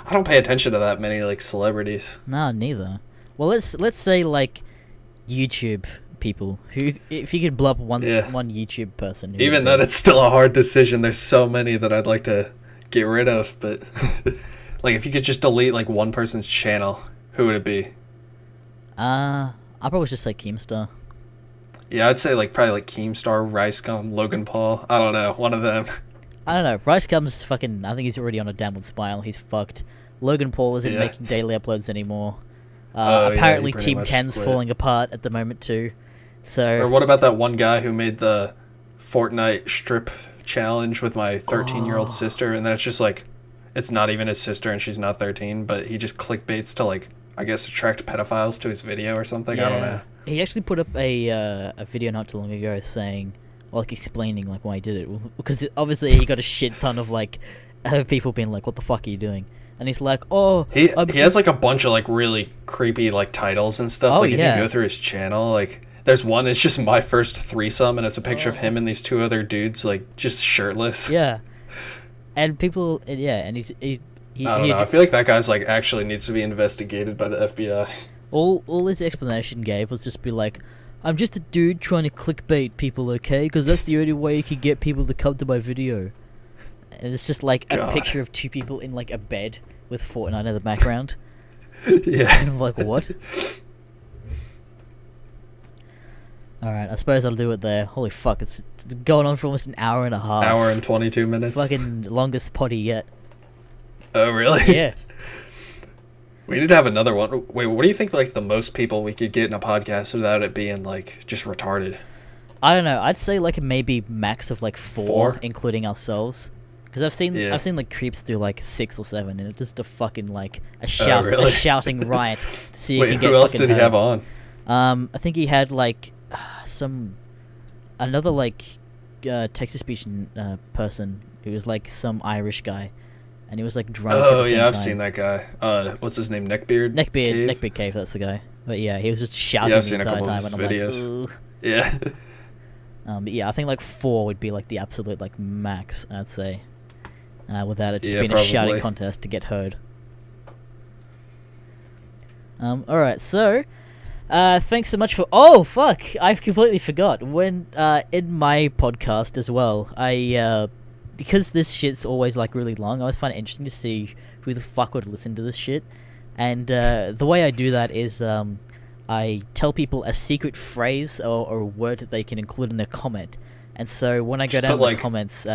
I don't pay attention to that many like celebrities. No, neither. Well, let's say like YouTube people who, if you could blow up one YouTube person. Even then, it's still a hard decision. There's so many that I'd like to get rid of, but like if you could just delete like one person's channel, who would it be? I'll probably just say Keemstar. Yeah, I'd say like probably like Keemstar, Ricegum, Logan Paul. I don't know, one of them. I don't know. Ricegum's fucking. I think he's already on a downward spiral. He's fucked. Logan Paul isn't making daily uploads anymore. Apparently, Team 10's falling apart at the moment too. So. Or what about that one guy who made the Fortnite strip challenge with my 13-year-old sister, and then it's just like, it's not even his sister and she's not 13, but he just clickbaits to like, I guess, attract pedophiles to his video or something. Yeah. I don't know. He actually put up a video not too long ago saying, or like explaining like why he did it, because obviously he got a shit ton of like people being like, "What the fuck are you doing?" And he's like, "Oh, he has like a bunch of like really creepy like titles and stuff. Like if you go through his channel, like there's one, it's just my first threesome, and it's a picture of him and these two other dudes like just shirtless. Yeah, and people, and he's I don't know. I feel like that guy's like actually needs to be investigated by the FBI. All his explanation gave was just be like, "I'm just a dude trying to clickbait people, okay? Because that's the only way you can get people to come to my video." And it's just like a picture of two people in like a bed with Fortnite in the background. Yeah. And I'm like, what? Alright, I suppose I'll do it there. Holy fuck, it's going on for almost an hour and a half. Hour and 22 minutes. Fucking longest potty yet. Oh, really? Yeah. We need to have another one. Wait, what do you think like the most people we could get in a podcast without it being like just retarded? I don't know. I'd say like maybe max of like four? Including ourselves. Because I've seen like creeps do like 6 or 7, and it's just a fucking like a shouting riot to see if you can get. Who else did he have on? I think he had like another like text-to-speech person who was like some Irish guy, and he was like drunk. Oh yeah, I've seen that guy. What's his name? Neckbeard Cave. That's the guy. But yeah, he was just shouting the entire time, and I'm videos. like, ugh. Yeah. But yeah, I think like 4 would be like the absolute like max, I'd say. Without it just being a shouting contest to get heard. Alright, so thanks so much for... Oh, fuck! I've completely forgot. When, in my podcast as well, I, because this shit's always, like, really long, I always find it interesting to see who the fuck would listen to this shit. And, the way I do that is, I tell people a secret phrase or a word that they can include in their comment. And so when I go down in the comments,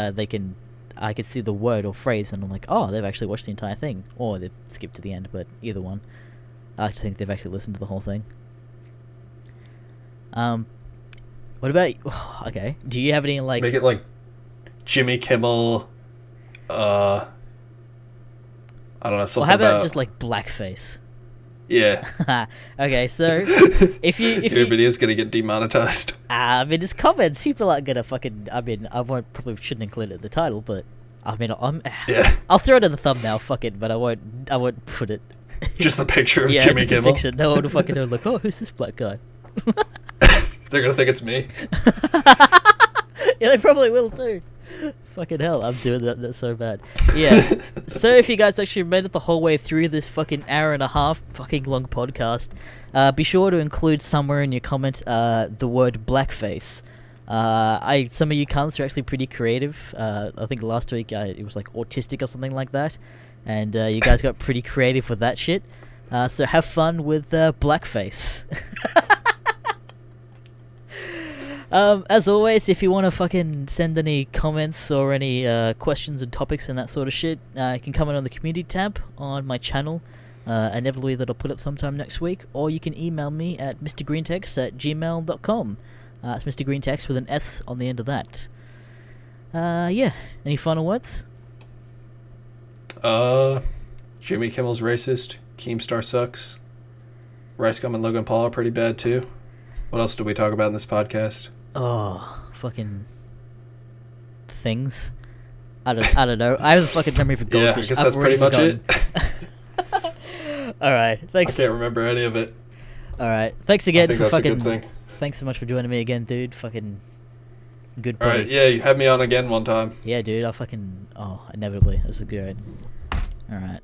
I can see the word or phrase, and I'm like, oh, they've actually watched the entire thing. Or they've skipped to the end, but either one. I like to think they've actually listened to the whole thing. What about... Okay, do you have any, like... Make it, like, Jimmy Kimmel, I don't know, something Well, how about just, like, blackface? Yeah. Okay, so, if your video's gonna get demonetized. I mean, it's comments. People aren't gonna fucking... I mean, probably shouldn't include it in the title, but... I mean, I'll throw it in the thumbnail, fuck it, but I won't put it... Just the picture of Jimmy Kimmel? Yeah, just the picture. No one will fucking know, like, oh, who's this black guy? They're gonna think it's me. Yeah, they probably will too. Fucking hell, I'm doing that's so bad. Yeah. So if you guys actually made it the whole way through this fucking hour and a half fucking long podcast, be sure to include somewhere in your comment the word blackface. Some of you cunts are actually pretty creative. I think last week it was like autistic or something like that, and you guys got pretty creative with that shit. So have fun with blackface. As always, if you want to fucking send any comments or any questions and topics and that sort of shit, you can comment on the community tab on my channel, inevitably that I'll put up sometime next week, or you can email me at mrgreentext@gmail.com. It's Mr. GreenTexts with an S on the end of that. Yeah. Any final words? Jimmy Kimmel's racist. Keemstar sucks. Rice Gum and Logan Paul are pretty bad too. What else did we talk about in this podcast? Oh, fucking things. I don't know. I have a fucking memory for goldfish. Yeah, I guess that's pretty much it. Alright, thanks. I can't remember any of it. Alright, thanks again for that's fucking... a good thing. Thanks so much for joining me again, dude. Fucking... Good buddy. Alright, yeah, you had me on again one time. Yeah, dude, I'll fucking... Oh, inevitably. This is good. Alright.